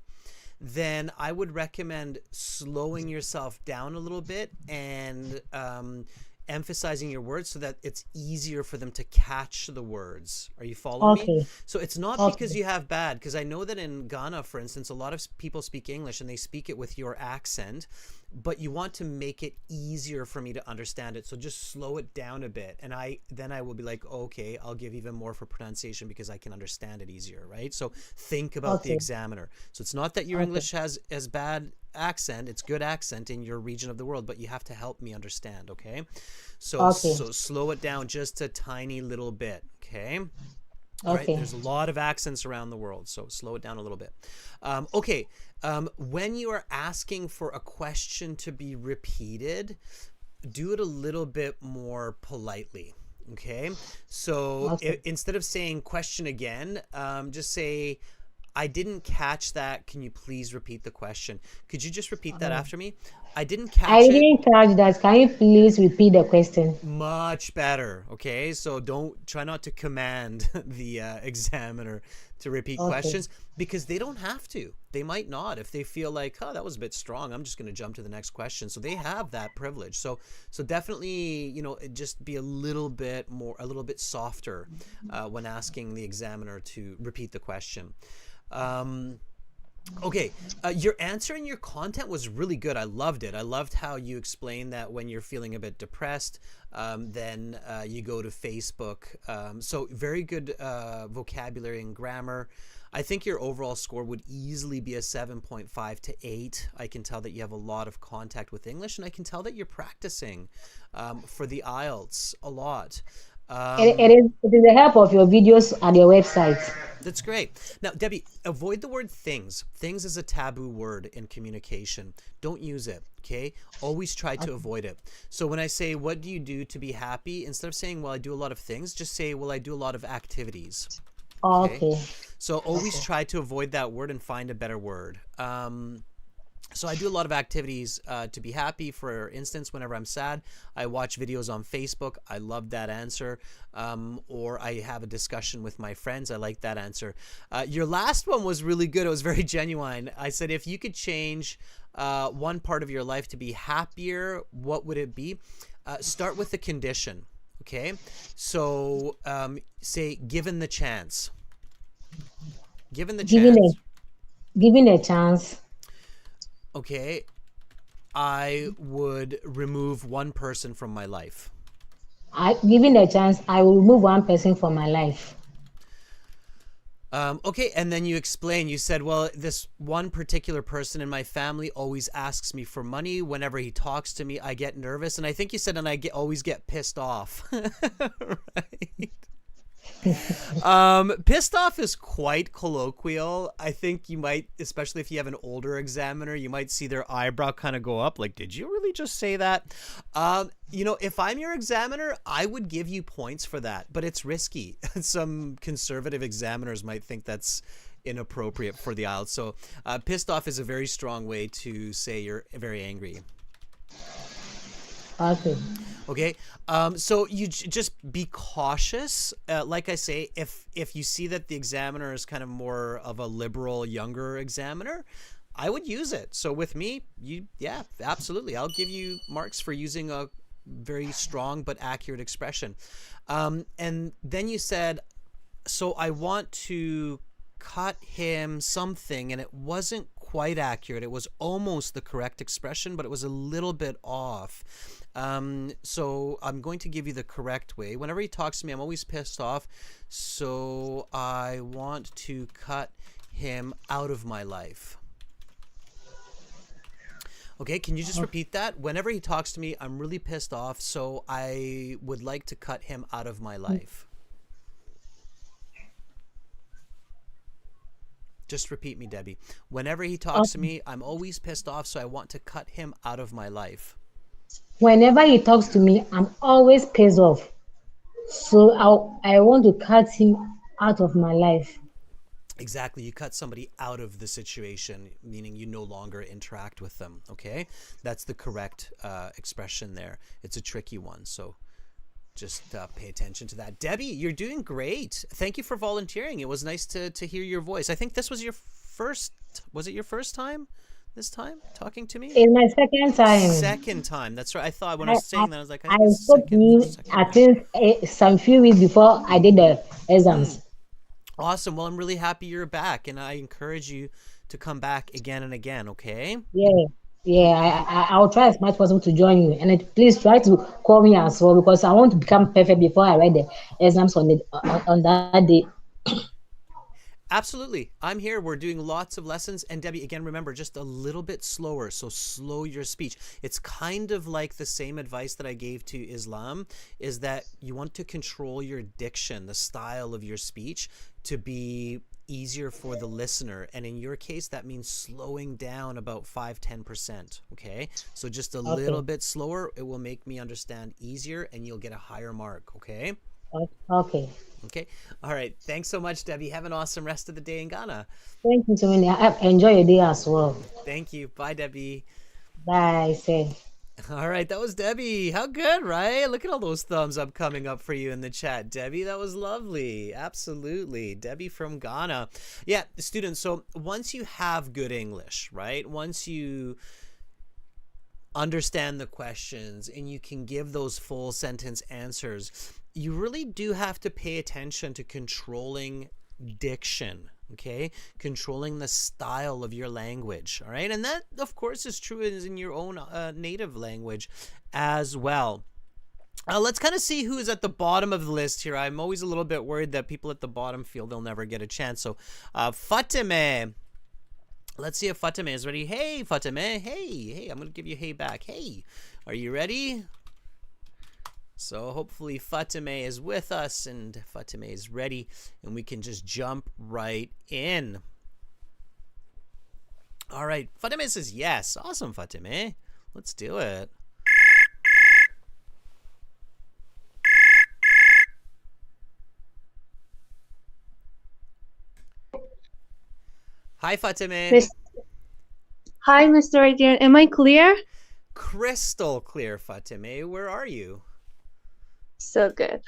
then I would recommend slowing yourself down a little bit and emphasizing your words so that it's easier for them to catch the words. Are you following me? Okay. So it's not Okay. because you have bad, because I know that in Ghana, for instance, a lot of people speak English and they speak it with your accent, but you want to make it easier for me to understand it. So just slow it down a bit. And then I will be like, okay, I'll give even more for pronunciation because I can understand it easier, right? So think about the Okay. examiner. So it's not that your Okay. English has as bad accent, it's good accent in your region of the world, but you have to help me understand, okay? So Okay. so slow it down just a tiny little bit, okay? All right, Okay. there's a lot of accents around the world, so slow it down a little bit. Okay, when you are asking for a question to be repeated, do it a little bit more politely. Okay, so Okay. instead of saying question again, just say, I didn't catch that. Can you please repeat the question? Could you just repeat that after me? I didn't I catch it. didn't catch that. Can you please repeat the question? Much better. Okay, so don't try not to command the examiner to repeat Okay. questions because they don't have to. They might not if they feel like, oh, that was a bit strong. I'm just going to jump to the next question. So they have that privilege. So definitely, just be a little bit more, a little bit softer when asking the examiner to repeat the question. Um, Okay, your answer and your content was really good. I loved it. I loved how you explained that when you're feeling a bit depressed, then you go to Facebook. So very good vocabulary and grammar. I think your overall score would easily be a 7.5 to 8. I can tell that you have a lot of contact with English, and I can tell that you're practicing for the IELTS a lot. Um, It is the help of your videos and your website. That's great. Now, Debbie, avoid the word things. Things is a taboo word in communication. Don't use it, okay? Always try to avoid it. So when I say, what do you do to be happy? Instead of saying, well, I do a lot of things, just say, well, I do a lot of activities, okay? Okay. So always Okay. try to avoid that word and find a better word. So I do a lot of activities to be happy. For instance, whenever I'm sad, I watch videos on Facebook. I love that answer. Or I have a discussion with my friends. I like that answer. Your last one was really good. It was very genuine. I said, if you could change one part of your life to be happier, what would it be? Start with the condition. Okay. So say, given the chance. Given the Giving chance. a chance. Okay. I would remove one person from my life. Given a chance, I will remove one person from my life. Okay, and then you explain, you said, well, this one particular person in my family always asks me for money. Whenever he talks to me, I get nervous. And I think you said, and always get pissed off. Right? Pissed off is quite colloquial. I think you might, especially if you have an older examiner, you might see their eyebrow kind of go up. Like, did you really just say that? If I'm your examiner, I would give you points for that, but it's risky. Some conservative examiners might think that's inappropriate for the IELTS. So, pissed off is a very strong way to say you're very angry. Okay. Okay, so you just be cautious. Like I say, if you see that the examiner is kind of more of a liberal, younger examiner, I would use it. So with me, yeah, absolutely. I'll give you marks for using a very strong but accurate expression. And then you said, so I want to cut him something, and it wasn't quite accurate. It was almost the correct expression, but it was a little bit off. So I'm going to give you the correct way. Whenever he talks to me, I'm always pissed off. So I want to cut him out of my life. Okay, can you just repeat that? Whenever he talks to me, I'm really pissed off. So I would like to cut him out of my life. Just repeat me, Debbie. Whenever he talks to Okay. me, I'm always pissed off. So I want to cut him out of my life. Whenever he talks to me, I'm always pissed off. So I want to cut him out of my life. Exactly. You cut somebody out of the situation, meaning you no longer interact with them. Okay. That's the correct expression there. It's a tricky one. So just pay attention to that. Debbie, you're doing great. Thank you for volunteering. It was nice to hear your voice. I think this was was it your first time this time talking to me? It's my second time. Second time. That's right. I thought when I I, was I, saying that, I was like, I I think it's spoke to you, second I time. think, some few weeks before I did the exams. Awesome. Well, I'm really happy you're back, and I encourage you to come back again and again, okay? Yeah, yeah. I'll try as much possible to join you, and please try to call me as well because I want to become perfect before I write the exams on that day. Absolutely. I'm here. We're doing lots of lessons. And Debbie, again, remember, just a little bit slower. So slow your speech. It's kind of like the same advice that I gave to Islam, is that you want to control your diction, the style of your speech, to be easier for the listener. And in your case, that means slowing down about 5-10%. Okay. So just a little Okay. bit slower. It will make me understand easier and you'll get a higher mark. Okay. Okay. Okay. All right. Thanks so much, Debbie. Have an awesome rest of the day in Ghana. Thank you so many. Enjoy your day as well. Thank you. Bye, Debbie. Bye. Say. All right, that was Debbie. How good, right? Look at all those thumbs up coming up for you in the chat, Debbie. That was lovely. Absolutely. Debbie from Ghana. Yeah, students, so once you have good English, right? Once you understand the questions and you can give those full sentence answers, you really do have to pay attention to controlling diction. Okay, controlling the style of your language. All right, and that of course is true is in your own native language as well. Let's kind of see who is at the bottom of the list here. I'm always a little bit worried that people at the bottom feel they'll never get a chance. So Fatime, let's see if Fatime is ready. Hey Fatime, hey, I'm gonna give you hey back. Hey, are you ready? So hopefully Fatime is with us and Fatime is ready and we can just jump right in. All right, Fatime says yes. Awesome, Fatime. Let's do it. Hi, Fatime. Miss- Hi, Mr. Adrian. Am I clear? Crystal clear, Fatime. Where are you? So good.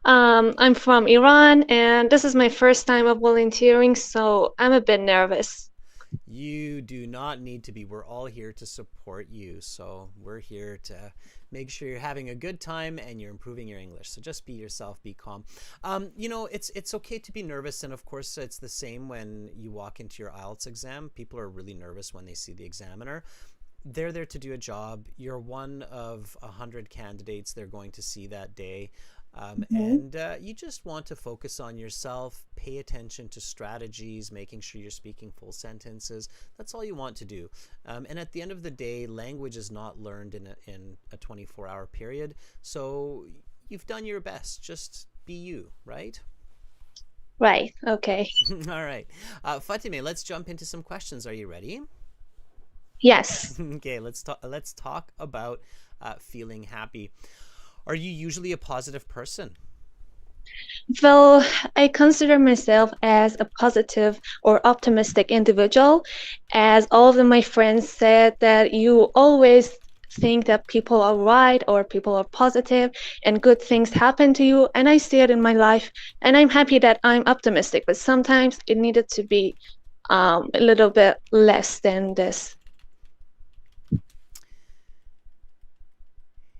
I'm from Iran, and this is my first time of volunteering, so I'm a bit nervous. You do not need to be. We're all here to support you. So we're here to make sure you're having a good time and you're improving your English. So just be yourself, be calm. You know, it's okay to be nervous. And of course, it's the same when you walk into your IELTS exam. People are really nervous when they see the examiner. They're there to do a job. You're one of 100 candidates they're going to see that day. And you just want to focus on yourself, pay attention to strategies, making sure you're speaking full sentences. That's all you want to do. And at the end of the day, language is not learned in a 24-hour period. So you've done your best. Just be you, right? Right, okay. All right. Fatime, let's jump into some questions. Are you ready? Yes. Okay, let's talk about feeling happy. Are you usually a positive person? Well, I consider myself as a positive or optimistic individual, as all of my friends said that you always think that people are right or people are positive and good things happen to you, and I see it in my life, and I'm happy that I'm optimistic, but sometimes it needed to be a little bit less than this.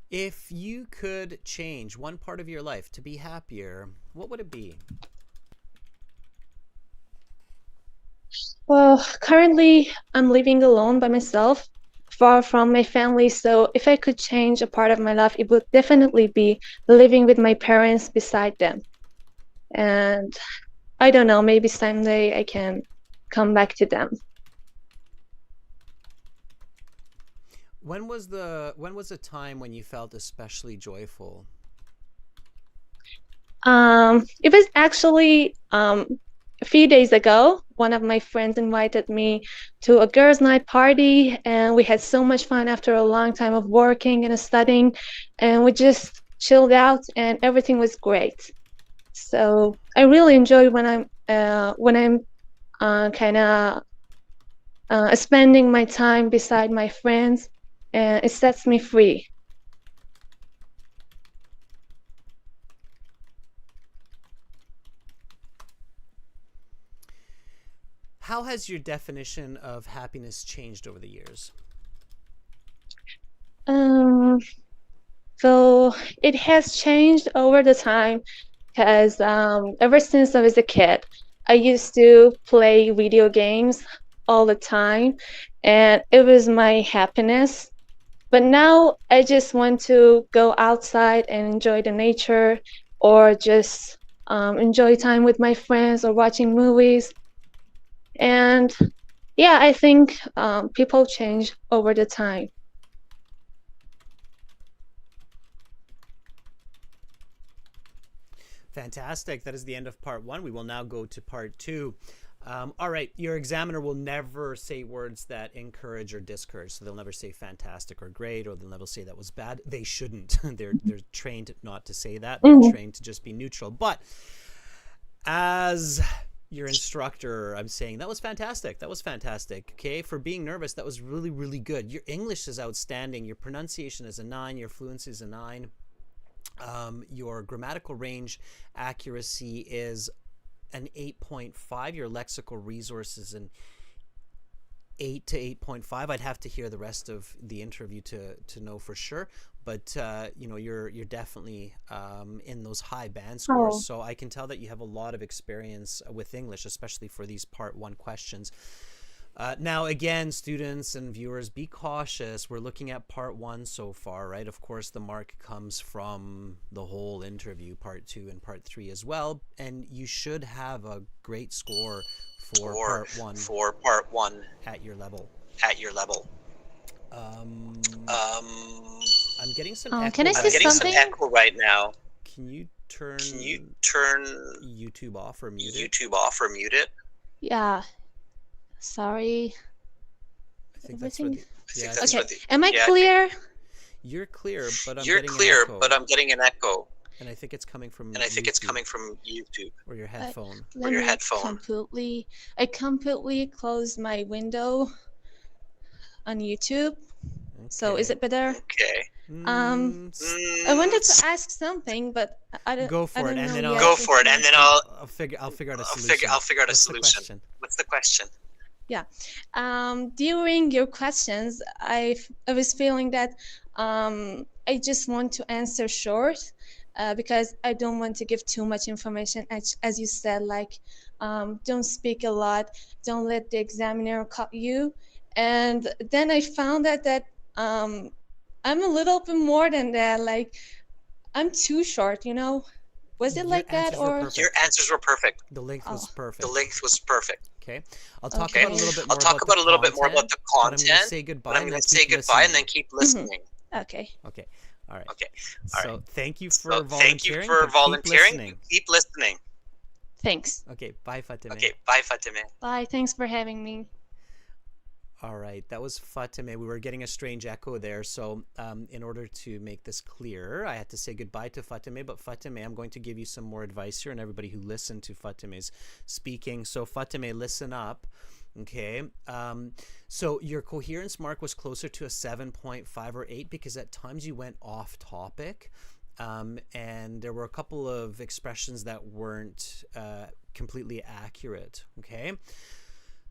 If you could change one part of your life to be happier, what would it be? Well, currently I'm living alone by myself, far from my family, so if I could change a part of my life, it would definitely be living with my parents beside them. And I don't know, maybe someday I can come back to them. When was a time when you felt especially joyful? It was actually a few days ago. One of my friends invited me to a girls' night party, and we had so much fun after a long time of working and studying, and we just chilled out, and everything was great. So I really enjoy when I'm kind of spending my time beside my friends, and it sets me free. How has your definition of happiness changed over the years? So it has changed over the time because ever since I was a kid, I used to play video games all the time, and it was my happiness. But now I just want to go outside and enjoy the nature, or just enjoy time with my friends or watching movies. And yeah, I think people change over the time. Fantastic. That is the end of part one. We will now go to part two. All right, your examiner will never say words that encourage or discourage. So they'll never say fantastic or great, or they'll never say that was bad. They shouldn't. They're trained not to say that. They're trained to just be neutral. But as your instructor, I'm saying that was fantastic. That was fantastic. Okay, for being nervous, that was really, really good. Your English is outstanding. Your pronunciation is a 9. Your fluency is a 9. Your grammatical range accuracy is an 8.5. Your lexical resources an 8 to 8.5. I'd have to hear the rest of the interview to know for sure, but you know, you're definitely in those high band scores. Oh. So I can tell that you have a lot of experience with English, especially for these part one questions. Now, again, students and viewers, be cautious. We're looking at part one so far, right? Of course, the mark comes from the whole interview, part two and part three as well. And you should have a great score for part one at your level. I'm getting some echo. Can I say something? Right now. Can you turn YouTube off or mute it? Yeah. Sorry. I think that's for the, yeah, I Okay. think Am I clear? you're clear, but I'm getting an echo. And I think it's coming from YouTube or your headphone. I completely closed my window on YouTube. So is it better? Okay. I wanted to ask something, but I don't. Go for it, and then I'll figure out a solution. What's the question? Yeah. During your questions, I was feeling that I just want to answer short because I don't want to give too much information. As you said, like don't speak a lot, don't let the examiner cut you. And then I found out that I'm a little bit more than that. Like I'm too short, you know. Was it like that, or your answers were perfect? The length was perfect. Okay, I'll talk about a little bit more about the content. But I'm going to say goodbye, and then keep listening. Okay. Okay. All right. So thank you for volunteering. Keep listening. Thanks. Okay. Bye, Fatime. Bye. Thanks for having me. All right, that was Fatime. We were getting a strange echo there, so in order to make this clear, I had to say goodbye to Fatime. But Fatime, I'm going to give you some more advice here, and everybody who listened to Fatime's speaking. So Fatime, listen up, okay? So your coherence mark was closer to a 7.5 or 8 because at times you went off topic, and there were a couple of expressions that weren't completely accurate, okay?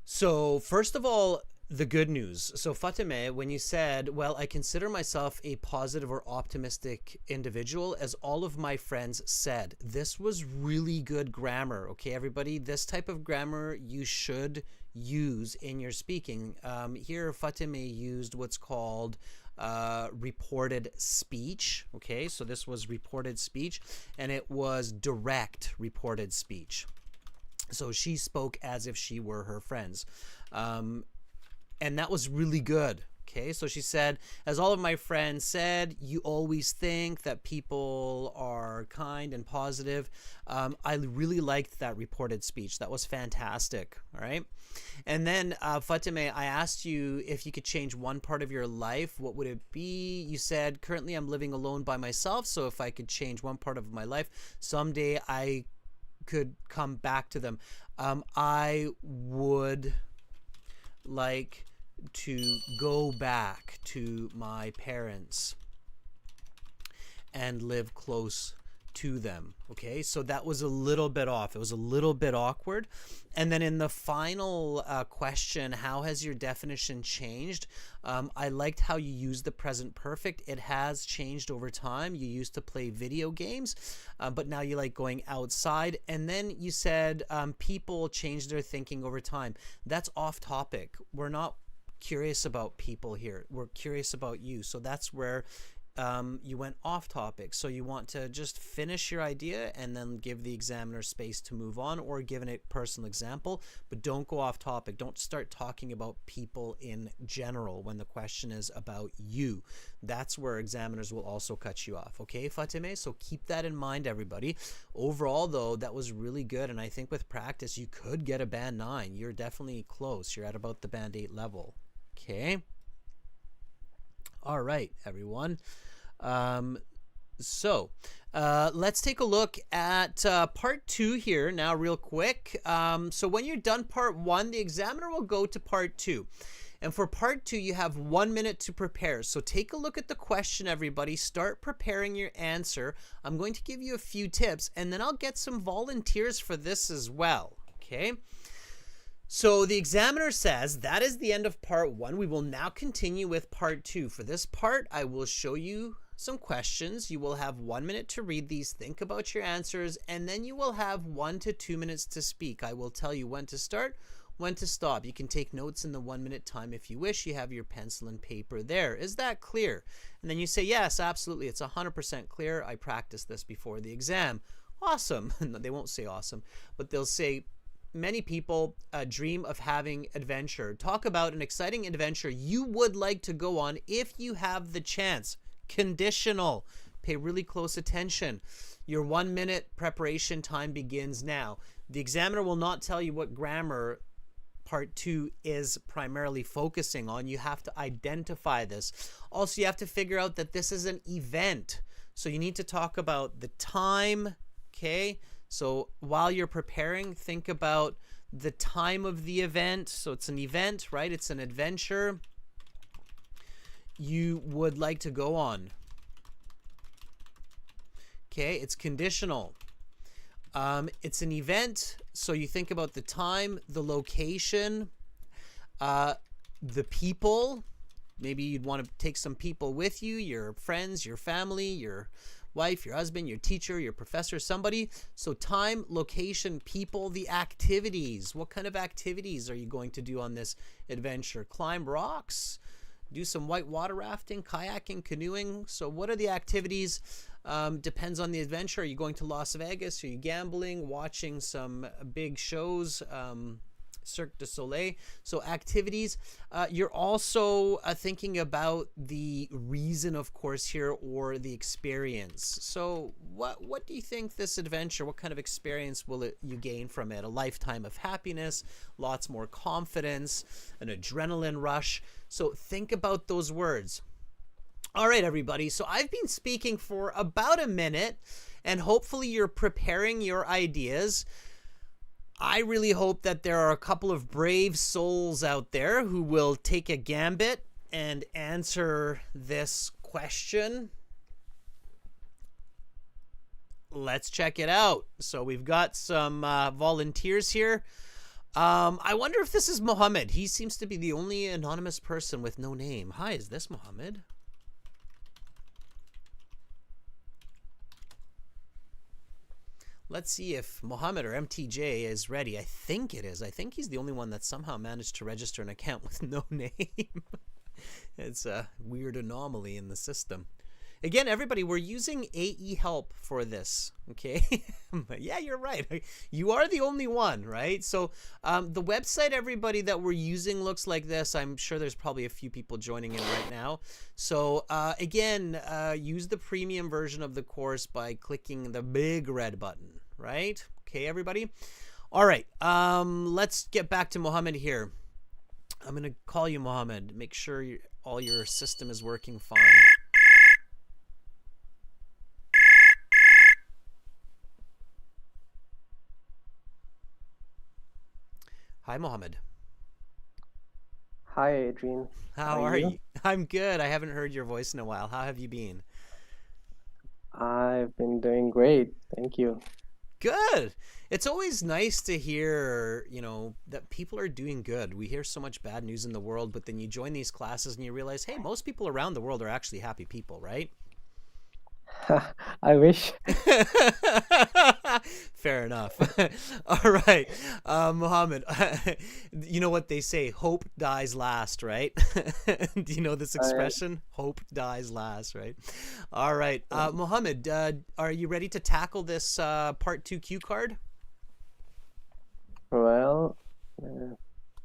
So first of all, the good news. So Fatime, when you said, well, I consider myself a positive or optimistic individual, as all of my friends said, this was really good grammar. Okay, everybody, this type of grammar you should use in your speaking. Here, Fatime used what's called reported speech. Okay, so this was reported speech, and it was direct reported speech. So she spoke as if she were her friends. And that was really good. Okay, so she said, as all of my friends said, you always think that people are kind and positive. I really liked that reported speech. That was fantastic. All right. And then, Fatime, I asked you if you could change one part of your life, what would it be? You said, currently I'm living alone by myself. So if I could change one part of my life, someday I could come back to them. I would like to go back to my parents and live close to them. Okay, so that was a little bit off. It was a little bit awkward. And then in the final question, how has your definition changed? I liked how you used the present perfect. It has changed over time. You used to play video games, but now you like going outside. And then you said people change their thinking over time. That's off topic. We're not curious about people here. We're curious about you. So that's where you went off topic. So you want to just finish your idea and then give the examiner space to move on, or give a personal example, but don't go off topic. Don't start talking about people in general when the question is about you. That's where examiners will also cut you off. Okay, Fatime? So keep that in mind, everybody. Overall, though, that was really good. And I think with practice, you could get a band 9. You're definitely close. You're at about the band 8 level. Okay. All right, everyone. So let's take a look at part 2 here now real quick. So when you're done part 1, the examiner will go to part 2. And for part 2, you have 1 minute to prepare. So take a look at the question, everybody. Start preparing your answer. I'm going to give you a few tips, and then I'll get some volunteers for this as well. Okay? So the examiner says that is the end of part 1. We will now continue with part 2. For this part, I will show you some questions. You will have 1 minute to read these, think about your answers, and then you will have 1 to 2 minutes to speak. I will tell you when to start, when to stop. You can take notes in the 1 minute time if you wish. You have your pencil and paper there. Is that clear? And then you say, yes, absolutely. It's 100% clear. I practiced this before the exam. Awesome. No, they won't say awesome, but they'll say, many people dream of having adventure. Talk about an exciting adventure you would like to go on if you have the chance. Conditional. Pay really close attention. Your 1 minute preparation time begins now. The examiner will not tell you what grammar part 2 is primarily focusing on. You have to identify this. Also, you have to figure out that this is an event. So you need to talk about the time, okay? So while you're preparing, think about the time of the event. So it's an event, right? It's an adventure you would like to go on. Okay, it's conditional. It's an event, so you think about the time, the location, the people. Maybe you'd want to take some people with you, your friends, your family, your wife, your husband, your teacher, your professor, somebody. So time, location, people, the activities. What kind of activities are you going to do on this adventure? Climb rocks, do some white water rafting, kayaking, canoeing. So what are the activities? Depends on the adventure. Are you going to Las Vegas? Are you gambling, watching some big shows? Cirque du Soleil. So activities. You're also thinking about the reason, of course, here, or the experience. So what do you think this adventure, what kind of experience will you gain from it? A lifetime of happiness, lots more confidence, an adrenaline rush. So think about those words. All right, everybody. So I've been speaking for about a minute, and hopefully you're preparing your ideas. I really hope that there are a couple of brave souls out there who will take a gambit and answer this question. Let's check it out. So we've got some volunteers here. I wonder if this is Mohammed. He seems to be the only anonymous person with no name. Hi, is this Mohammed? Let's see if Mohammed or MTJ is ready. I think it is. I think he's the only one that somehow managed to register an account with no name. It's a weird anomaly in the system. Again, everybody, we're using AE Help for this, okay? But yeah, you're right. You are the only one, right? So the website, everybody, that we're using looks like this. I'm sure there's probably a few people joining in right now. So again, use the premium version of the course by clicking the big red button, right? Okay, everybody? All right, let's get back to Mohammed here. I'm going to call you Mohammed. Make sure all your system is working fine. Hi, Mohammed. Hi, Adrian. How are you? I'm good. I haven't heard your voice in a while. How have you been? I've been doing great. Thank you. Good. It's always nice to hear, that people are doing good. We hear so much bad news in the world, but then you join these classes and you realize, hey, most people around the world are actually happy people, right? I wish. Fair enough. All right, Mohammed. You know what they say? Hope dies last, right? Do you know this I, expression? Hope dies last, right? All right, Mohammed. Are you ready to tackle this part two cue card? well, uh,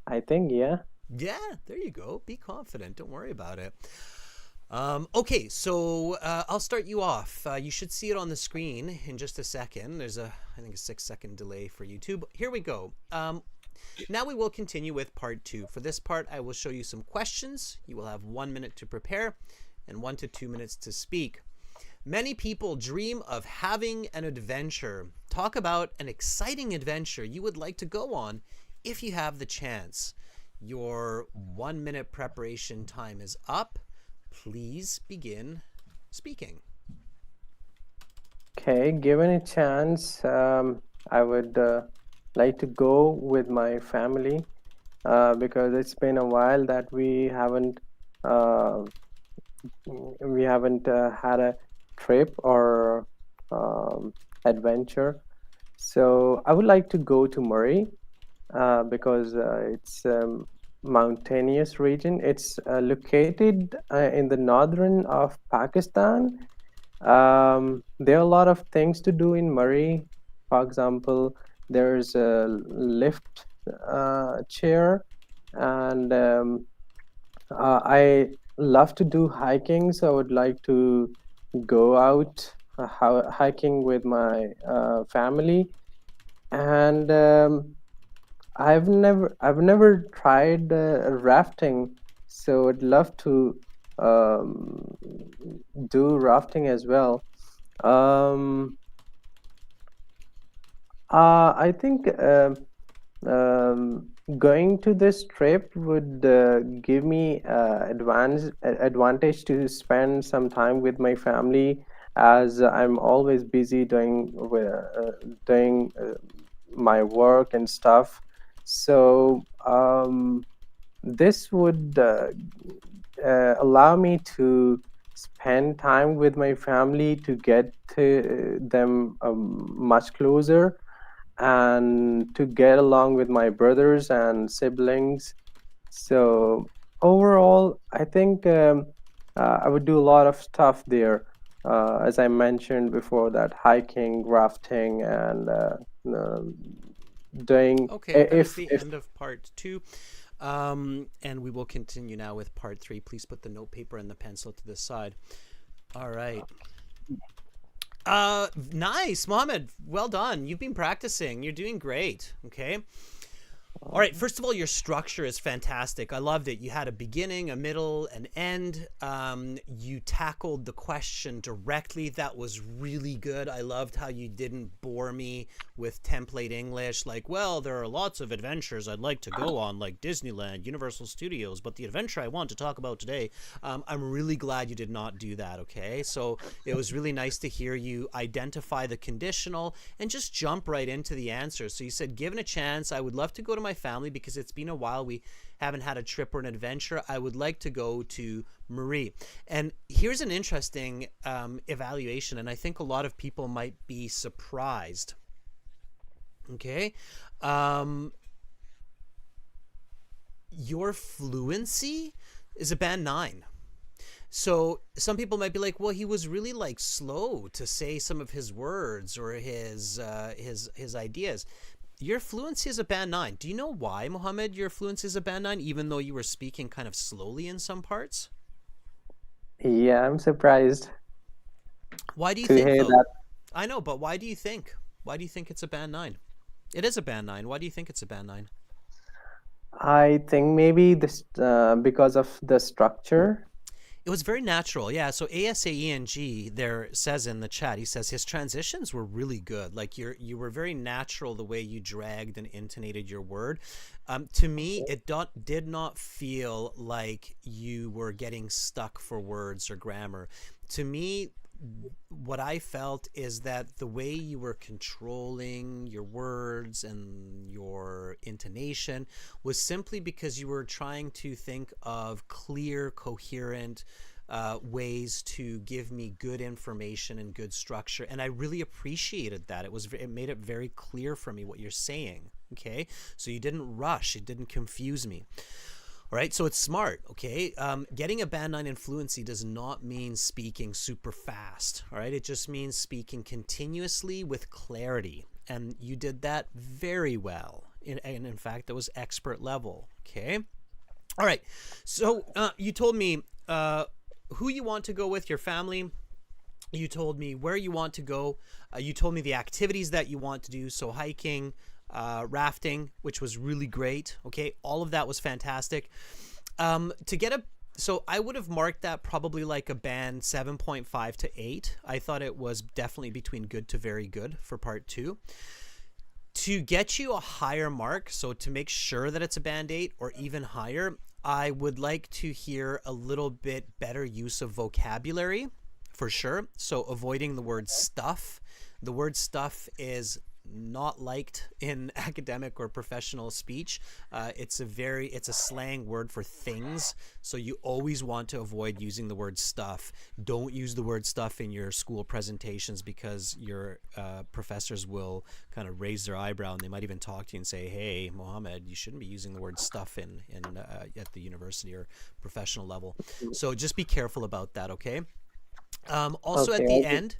I think, yeah. Yeah, there you go. Be confident. Don't worry about it. Okay, so I'll start you off. You should see it on the screen in just a second. There's I think, a 6-second delay for YouTube. Here we go. Now we will continue with part two. For this part, I will show you some questions. You will have 1 minute to prepare and 1 to 2 minutes to speak. Many people dream of having an adventure. Talk about an exciting adventure you would like to go on if you have the chance. Your 1 minute preparation time is up. Please begin speaking. Okay, given a chance, I would like to go with my family because it's been a while that uh, we haven't had a trip or adventure. So I would like to go to Murray because it's mountainous region. It's located in the northern of Pakistan. There are a lot of things to do in Murray. For example, there's a lift chair, and I love to do hiking, so I would like to go out hiking with my family. And I've never tried rafting, so I'd love to um, do rafting as well. Um, I think going to this trip would give me advantage to spend some time with my family, as I'm always busy doing my work and stuff. So this would allow me to spend time with my family to get to them much closer, and to get along with my brothers and siblings. So overall, I think I would do a lot of stuff there. As I mentioned before, that hiking, rafting, and um, doing Okay, that is the if end of part two. And we will continue now with part three. Please put the note paper and the pencil to the side. All right. Nice, Mohammed. Well done. You've been practicing. You're doing great. Okay. All right. First of all, your structure is fantastic. I loved it. You had a beginning, a middle, an end. You tackled the question directly. That was really good. I loved how you didn't bore me with template English. Like, well, there are lots of adventures I'd like to go on, like Disneyland, Universal Studios, but the adventure I want to talk about today, I'm really glad you did not do that. Okay. So it was really nice to hear you identify the conditional and just jump right into the answer. So you said, given a chance, I would love to go to my family because it's been a while. We haven't had a trip or an adventure. I would like to go to Marie. And here's an interesting evaluation, and I think a lot of people might be surprised. Okay. Your fluency is a band 9. So some people might be like, well, he was really like slow to say some of his words or his ideas. Your fluency is a band 9. Do you know why, Mohammed, your fluency is a band 9, even though you were speaking kind of slowly in some parts? Yeah, I'm surprised Why do you to think, hear though? that. I know, but why do you think? Why do you think it's a band 9? It is a band 9. Why do you think it's a band 9? I think maybe this because of the structure. It was very natural, yeah. So ASAENG there says in the chat, he says his transitions were really good. Like you were very natural the way you dragged and intonated your word. To me, it did not feel like you were getting stuck for words or grammar. To me, what I felt is that the way you were controlling your words and your intonation was simply because you were trying to think of clear, coherent ways to give me good information and good structure, and I really appreciated that. It made it very clear for me what you're saying. Okay, so you didn't rush, it didn't confuse me. All right, so it's smart, okay? Getting a band 9 in fluency does not mean speaking super fast, all right? It just means speaking continuously with clarity, and you did that very well. And in fact, that was expert level, okay? All right, so you told me who you want to go with, your family. You told me where you want to go. You told me the activities that you want to do, so hiking, rafting, which was really great. Okay, all of that was fantastic. So I would have marked that probably like a band 7.5 to 8. I thought it was definitely between good to very good for part 2. To get you a higher mark, so to make sure that it's a band 8 or even higher, I would like to hear a little bit better use of vocabulary for sure. So avoiding the word stuff. The word stuff is not liked in academic or professional speech. It's a slang word for things. So you always want to avoid using the word stuff. Don't use the word stuff in your school presentations, because your professors will kind of raise their eyebrow, and they might even talk to you and say, hey, Mohammed, you shouldn't be using the word stuff in at the university or professional level. So just be careful about that, okay? Also at the end,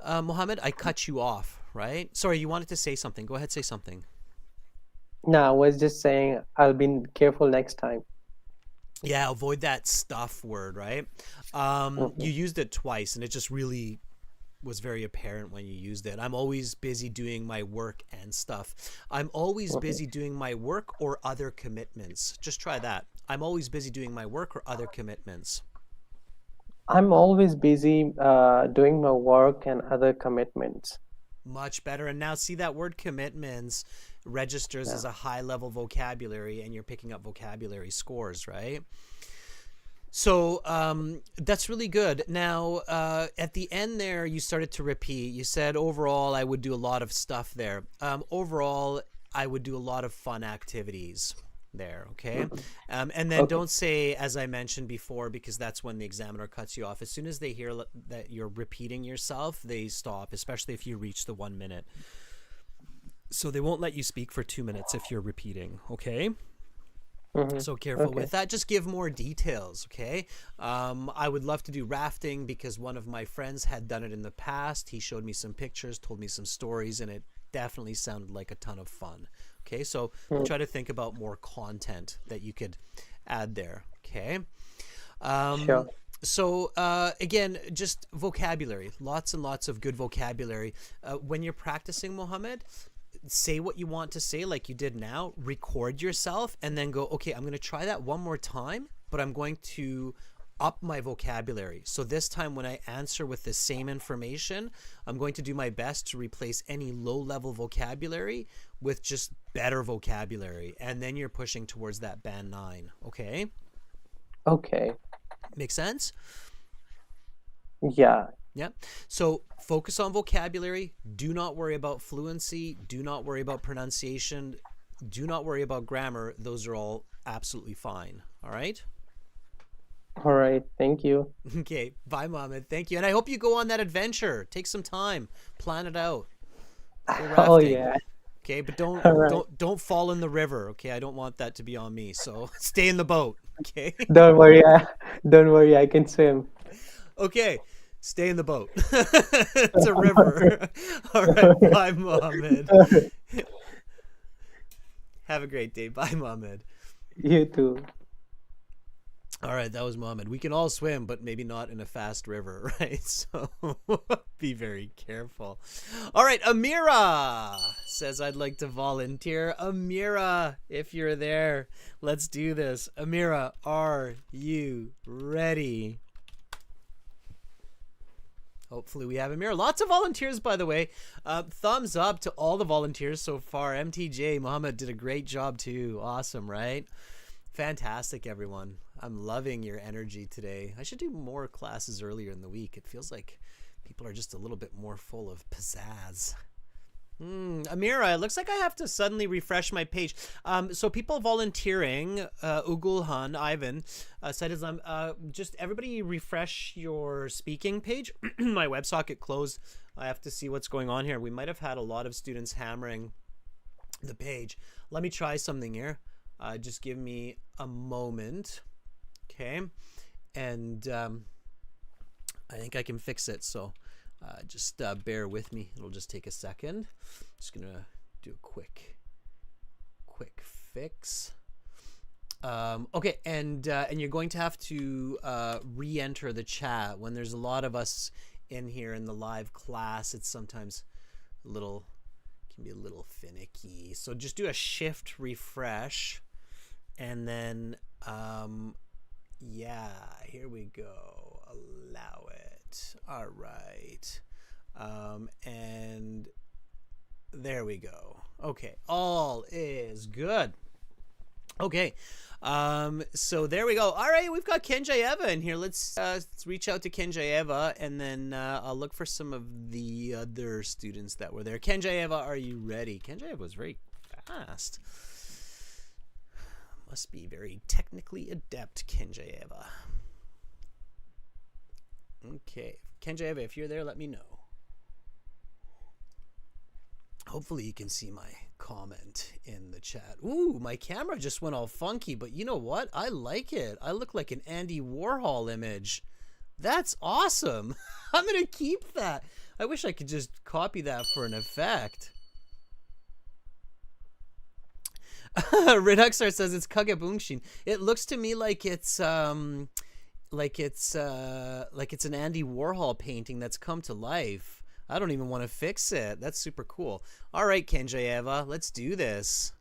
Mohammed, I cut you off, right? Sorry, you wanted to say something. Go ahead, say something. No, I was just saying I'll be careful next time. Yeah, avoid that stuff word, right? You used it twice, and it just really was very apparent when you used it. I'm always busy doing my work and stuff. I'm always busy doing my work or other commitments. Just try that. I'm always busy doing my work or other commitments. I'm always busy doing my work and other commitments. Much better. And now see, that word commitments registers as a high level vocabulary, and you're picking up vocabulary scores, right? So that's really good. Now, at the end there, you started to repeat. You said, overall, I would do a lot of stuff there. Overall, I would do a lot of fun activities there, okay? And then don't say, as I mentioned before, because that's when the examiner cuts you off. As soon as they hear that you're repeating yourself, they stop, especially if you reach the 1 minute. So they won't let you speak for 2 minutes if you're repeating, okay? So careful with that. Just give more details, okay? I would love to do rafting because one of my friends had done it in the past. He showed me some pictures, told me some stories, and it definitely sounded like a ton of fun. Okay, so try to think about more content that you could add there, okay? Sure. So again, just vocabulary, lots and lots of good vocabulary. When you're practicing, Mohammed, say what you want to say like you did now, record yourself, and then go, okay, I'm going to try that one more time, but I'm going to up my vocabulary. So this time when I answer with the same information, I'm going to do my best to replace any low-level vocabulary with just better vocabulary. And then you're pushing towards that band 9, okay? Okay. Make sense? Yeah. Yeah. So focus on vocabulary. Do not worry about fluency. Do not worry about pronunciation. Do not worry about grammar. Those are all absolutely fine. All right? All right. Thank you. Okay. Bye, Mohammed. Thank you. And I hope you go on that adventure. Take some time. Plan it out. Go rafting. Oh, yeah. Okay, but don't right. don't fall in the river. Okay, I don't want that to be on me. So stay in the boat. Okay. Don't worry. Don't worry. I can swim. Okay. Stay in the boat. It's a river. All right. Bye, Mohammed. Have a great day. Bye, Mohammed. You too. All right. That was Mohammed. We can all swim, but maybe not in a fast river, right? So be very careful. All right. Amira says, I'd like to volunteer. Amira, if you're there, let's do this. Amira, are you ready? Hopefully we have Amir. Lots of volunteers, by the way. Thumbs up to all the volunteers so far. MTJ, Mohammed did a great job too. Awesome, right? Fantastic, everyone. I'm loving your energy today. I should do more classes earlier in the week. It feels like people are just a little bit more full of pizzazz. Amira, it looks like I have to suddenly refresh my page. So people volunteering, Ugulhan, Ivan, Saidislam, just everybody refresh your speaking page. My WebSocket closed. I have to see what's going on here. We might have had a lot of students hammering the page. Let me try something here. Just give me a moment. Okay. And I think I can fix it. So just bear with me. It'll just take a second. Just gonna do a quick fix. Okay, and you're going to have to re-enter the chat. When there's a lot of us in here in the live class, it's sometimes a little, can be a little finicky. So just do a shift refresh, and then yeah, here we go. Allow it. All right. And there we go. Okay, all is good. Okay, so there we go. All right, we've got Kenjayeva in here. Let's reach out to Kenjayeva, and then I'll look for some of the other students that were there. Kenjayeva, are you ready? Kenjayeva was very fast. Must be very technically adept, Kenjayeva. Okay, Kenjayeva, if you're there, let me know. Hopefully you can see my comment in the chat. Ooh, my camera just went all funky, but you know what? I like it. I look like an Andy Warhol image. That's awesome. I'm going to keep that. I wish I could just copy that for an effect. Reduxar says it's Kagebungshin. It looks to me like it's an Andy Warhol painting that's come to life. I don't even want to fix it. That's super cool. All right, Kenjayeva, let's do this.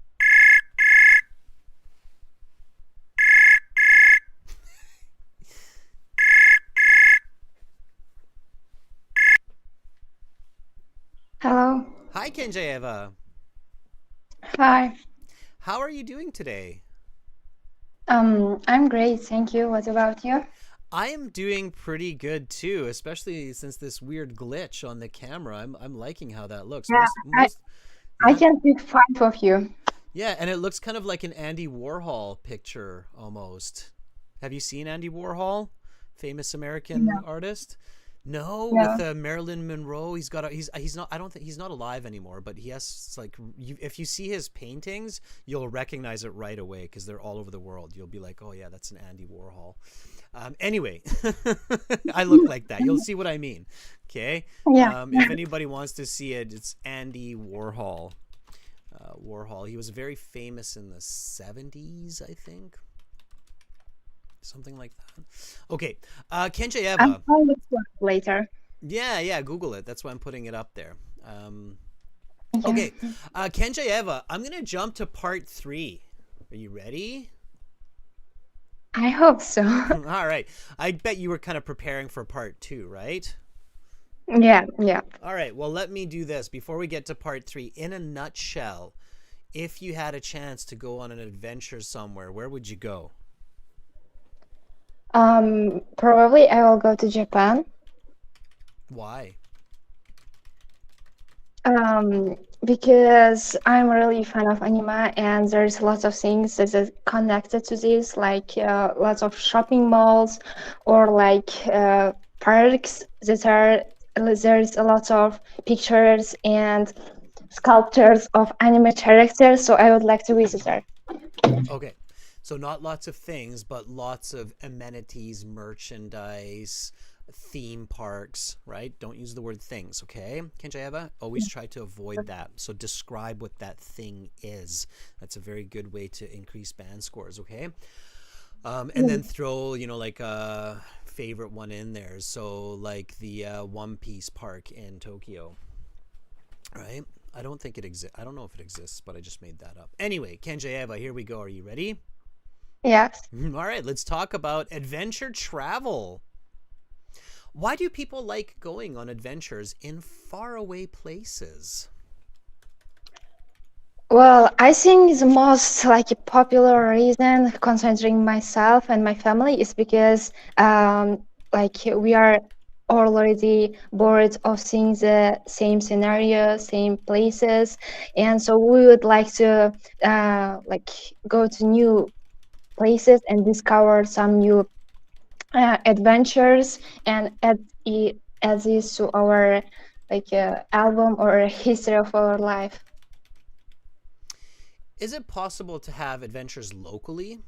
Hello. Hi, Kenjayeva. Hi. How are you doing today? I'm great, thank you. What about you? I am doing pretty good too, especially since this weird glitch on the camera. I'm liking how that looks. Yeah, I can pick 5 of you. Yeah, and it looks kind of like an Andy Warhol picture almost. Have you seen Andy Warhol, famous American artist? No, with Marilyn Monroe. He's not. I don't think he's not alive anymore. But he has like, if you see his paintings, you'll recognize it right away because they're all over the world. You'll be like, oh yeah, that's an Andy Warhol. Anyway, I look like that. You'll see what I mean. Okay. Yeah. If anybody wants to see it, it's Andy Warhol. Warhol. He was very famous in the 70s, I think. Something like that. Okay. Kenjayeva. I'm going to look later. Yeah. Google it. That's why I'm putting it up there. Okay. Kenjayeva, I'm going to jump to part 3. Are you ready? I hope so. All right. I bet you were kind of preparing for part 2, right? Yeah. All right. Well, let me do this before we get to part 3. In a nutshell, if you had a chance to go on an adventure somewhere, where would you go? Probably I will go to Japan. Why? Because I'm really a fan of anime, and there's lots of things that are connected to this, like lots of shopping malls or like parks that are, there's a lot of pictures and sculptures of anime characters, so I would like to visit there. Okay. So not lots of things, but lots of amenities, merchandise, theme parks, right? Don't use the word things, okay? Kenjayeva, always try to avoid that. So describe what that thing is. That's a very good way to increase band scores, okay? And then throw, like a favorite one in there. So like the One Piece Park in Tokyo, right? I don't think it exists. I don't know if it exists, but I just made that up. Anyway, Kenjayeva, here we go. Are you ready? Yes. All right, let's talk about adventure travel. Why do people like going on adventures in faraway places? Well, I think the most popular reason, considering myself and my family, is because we are already bored of seeing the same scenario, same places, and so we would like to like go to new places and discover some new adventures and add this to our like album or a history of our life. Is it possible to have adventures locally?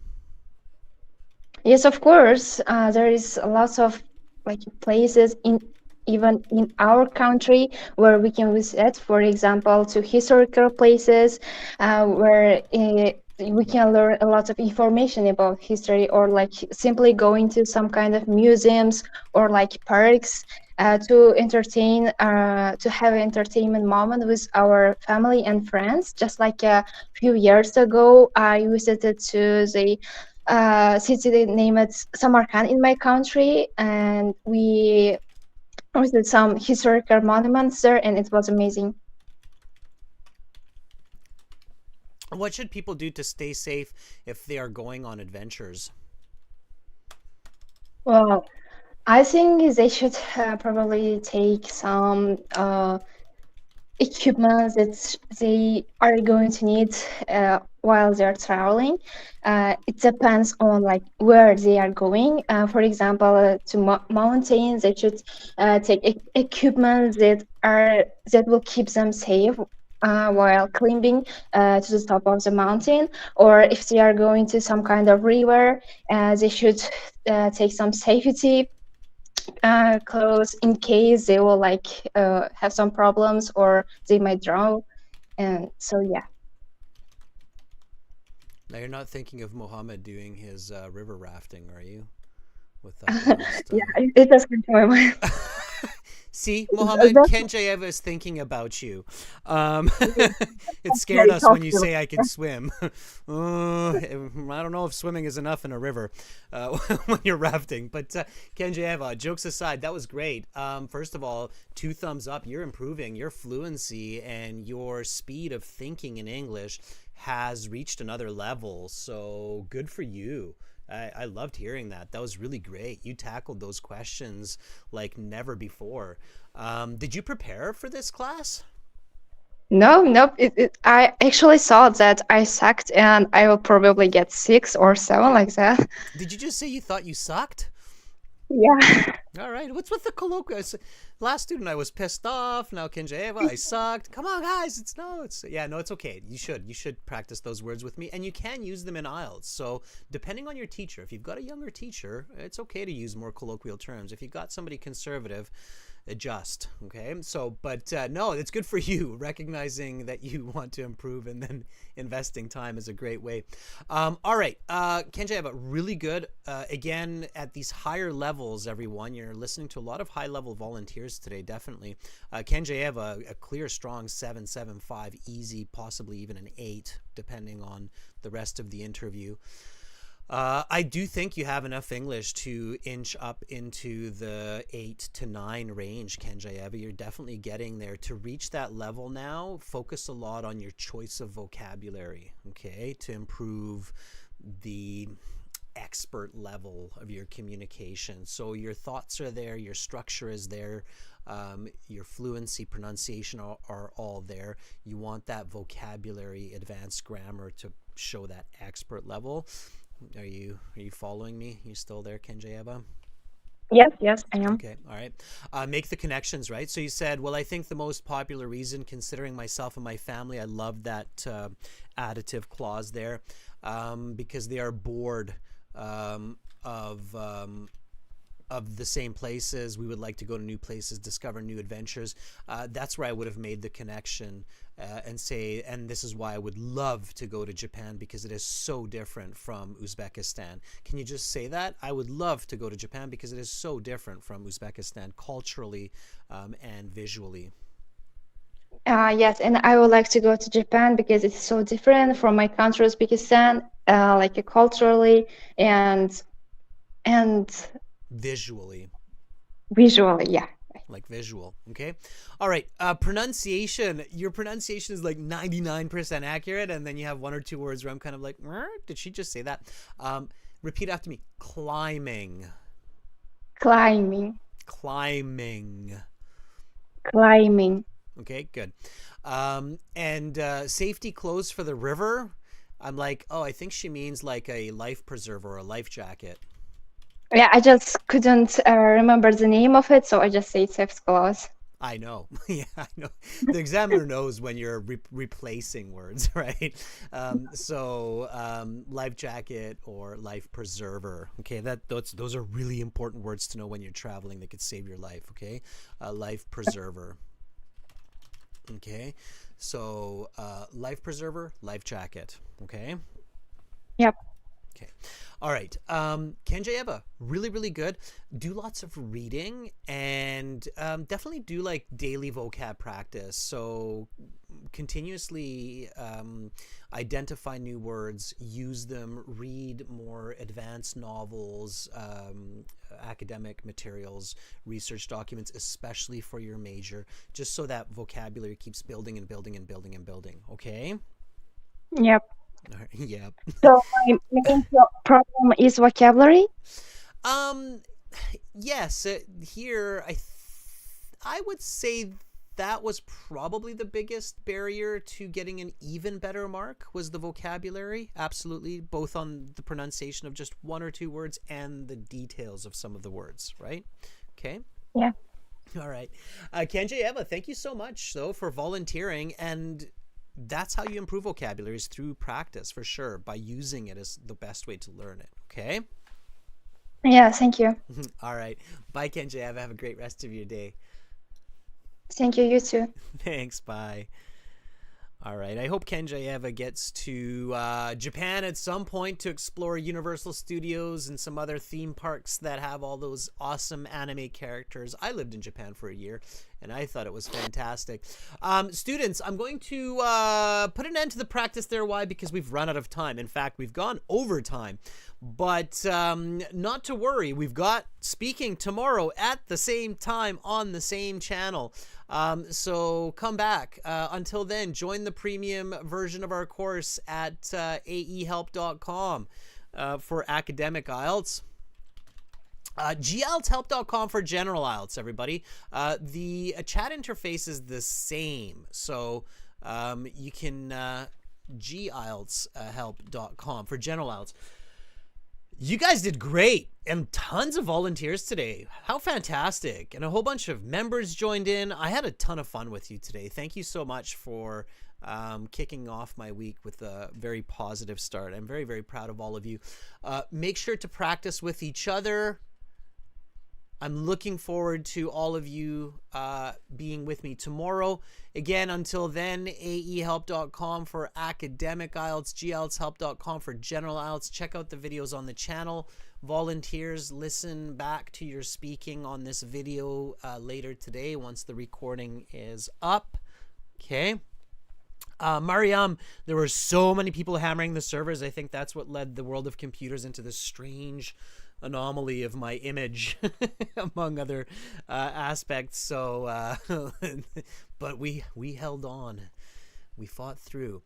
Yes, of course. There is lots of like places in even in our country where we can visit. For example, to historical places where we can learn a lot of information about history, or like simply going to some kind of museums or like parks to entertain, to have an entertainment moment with our family and friends. Just like a few years ago, I visited to the city named Samarkand in my country, and we visited some historical monuments there, and it was amazing. What should people do to stay safe if they are going on adventures? Well, I think they should probably take some equipment that they are going to need while they're traveling. It depends on like where they are going. For example, to mountains, they should take equipment that will keep them safe while climbing to the top of the mountain. Or if they are going to some kind of river, they should take some safety clothes in case they will like have some problems or they might drown. And so yeah. Now you're not thinking of Mohammed doing his river rafting, are you? With that last, Yeah, it does come to my mind. See, Mohammed, Kenjayeva is thinking about you. It scared us when you say I can swim. I don't know if swimming is enough in a river when you're rafting. But Kenjayeva, jokes aside, that was great. First of all, 2 thumbs up. You're improving. Your fluency and your speed of thinking in English has reached another level. So good for you. I loved hearing that. That was really great. You tackled those questions like never before. Did you prepare for this class? No, nope. I actually thought that I sucked and I will probably get 6 or 7 like that. Did you just say you thought you sucked? Yeah. All right. What's with the colloquial? Last student, I was pissed off. Now Kenjayeva, I sucked. Come on, guys. It's okay. You should practice those words with me, and you can use them in IELTS. So depending on your teacher, if you've got a younger teacher, it's okay to use more colloquial terms. If you've got somebody conservative, adjust. Okay. So, but no, it's good for you. Recognizing that you want to improve and then investing time is a great way. All right. Kenjayeva, really good. Again, at these higher levels, everyone, you're listening to a lot of high level volunteers today. Definitely. Kenjayeva, a clear, strong 7.75, easy, possibly even an 8, depending on the rest of the interview. I do think you have enough English to inch up into the 8 to 9 range, Kenjayeva. You're definitely getting there. To reach that level now, focus a lot on your choice of vocabulary, okay, to improve the expert level of your communication. So your thoughts are there, your structure is there, your fluency, pronunciation are all there. You want that vocabulary, advanced grammar to show that expert level. Are you following me? You still there, Kenjayeva? Yes, I am. Okay, all right. Make the connections, right? So you said, well, I think the most popular reason, considering myself and my family, I love that additive clause there, because they are bored of the same places. We would like to go to new places, discover new adventures. That's where I would have made the connection and say, and this is why I would love to go to Japan, because it is so different from Uzbekistan. Can you just say that? I would love to go to Japan because it is so different from Uzbekistan culturally and visually. Yes, and I would like to go to Japan because it's so different from my country, Uzbekistan, like culturally and visually. Yeah. Like visual. Okay. All right. Pronunciation. Your pronunciation is like 99% accurate, and then you have 1 or 2 words where I'm kind of like, did she just say that? Repeat after me. Climbing. Climbing. Climbing. Okay, good. And safety clothes for the river. I'm like, oh, I think she means like a life preserver or a life jacket. Yeah, I just couldn't remember the name of it, so I just say safe clothes. I know. Yeah, I know. The examiner knows when you're replacing words, right? Life jacket or life preserver. Okay, those are really important words to know when you're traveling that could save your life. Okay, life preserver. Okay, so life preserver, life jacket. Okay. Yep. Okay. All right. Kenjayeva, really, really good. Do lots of reading and definitely do like daily vocab practice. So continuously identify new words, use them, read more advanced novels, academic materials, research documents, especially for your major, just so that vocabulary keeps building and building and building and building. Okay? Yep. Yep. So my main problem is vocabulary. Yes. Here, I would say that was probably the biggest barrier to getting an even better mark was the vocabulary. Absolutely, both on the pronunciation of just one or two words and the details of some of the words. Right? Okay. Yeah. All right. Kenjayeva, thank you so much though for volunteering, and that's how you improve vocabulary is through practice for sure, by using it as the best way to learn it. Okay. Yeah, thank you. All right. Bye, Kenjayeva. Have a great rest of your day. Thank you, you too. Thanks. Bye. All right. I hope Kenjayeva gets to Japan at some point to explore Universal Studios and some other theme parks that have all those awesome anime characters. I lived in Japan for a year, and I thought it was fantastic. Students, I'm going to put an end to the practice there. Why? Because we've run out of time. In fact, we've gone over time. But not to worry. We've got speaking tomorrow at the same time on the same channel. So come back. Until then, join the premium version of our course at aehelp.com for academic IELTS. GIELTShelp.com for general IELTS, everybody. The chat interface is the same. So you can GIELTShelp.com for general IELTS. You guys did great, and tons of volunteers today. How fantastic. And a whole bunch of members joined in. I had a ton of fun with you today. Thank you so much for kicking off my week with a very positive start. I'm very, very proud of all of you. Make sure to practice with each other. I'm looking forward to all of you being with me tomorrow. Again, until then, aehelp.com for academic IELTS, GIELTShelp.com for general IELTS. Check out the videos on the channel. Volunteers, listen back to your speaking on this video later today once the recording is up. Okay. Mariam, there were so many people hammering the servers. I think that's what led the world of computers into this strange anomaly of my image among other aspects. So but we held on, we fought through.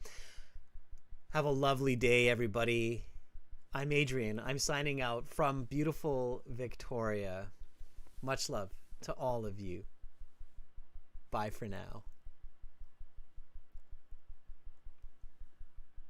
Have a lovely day, everybody. I'm Adrian. I'm signing out from beautiful Victoria. Much love to all of you. Bye for now.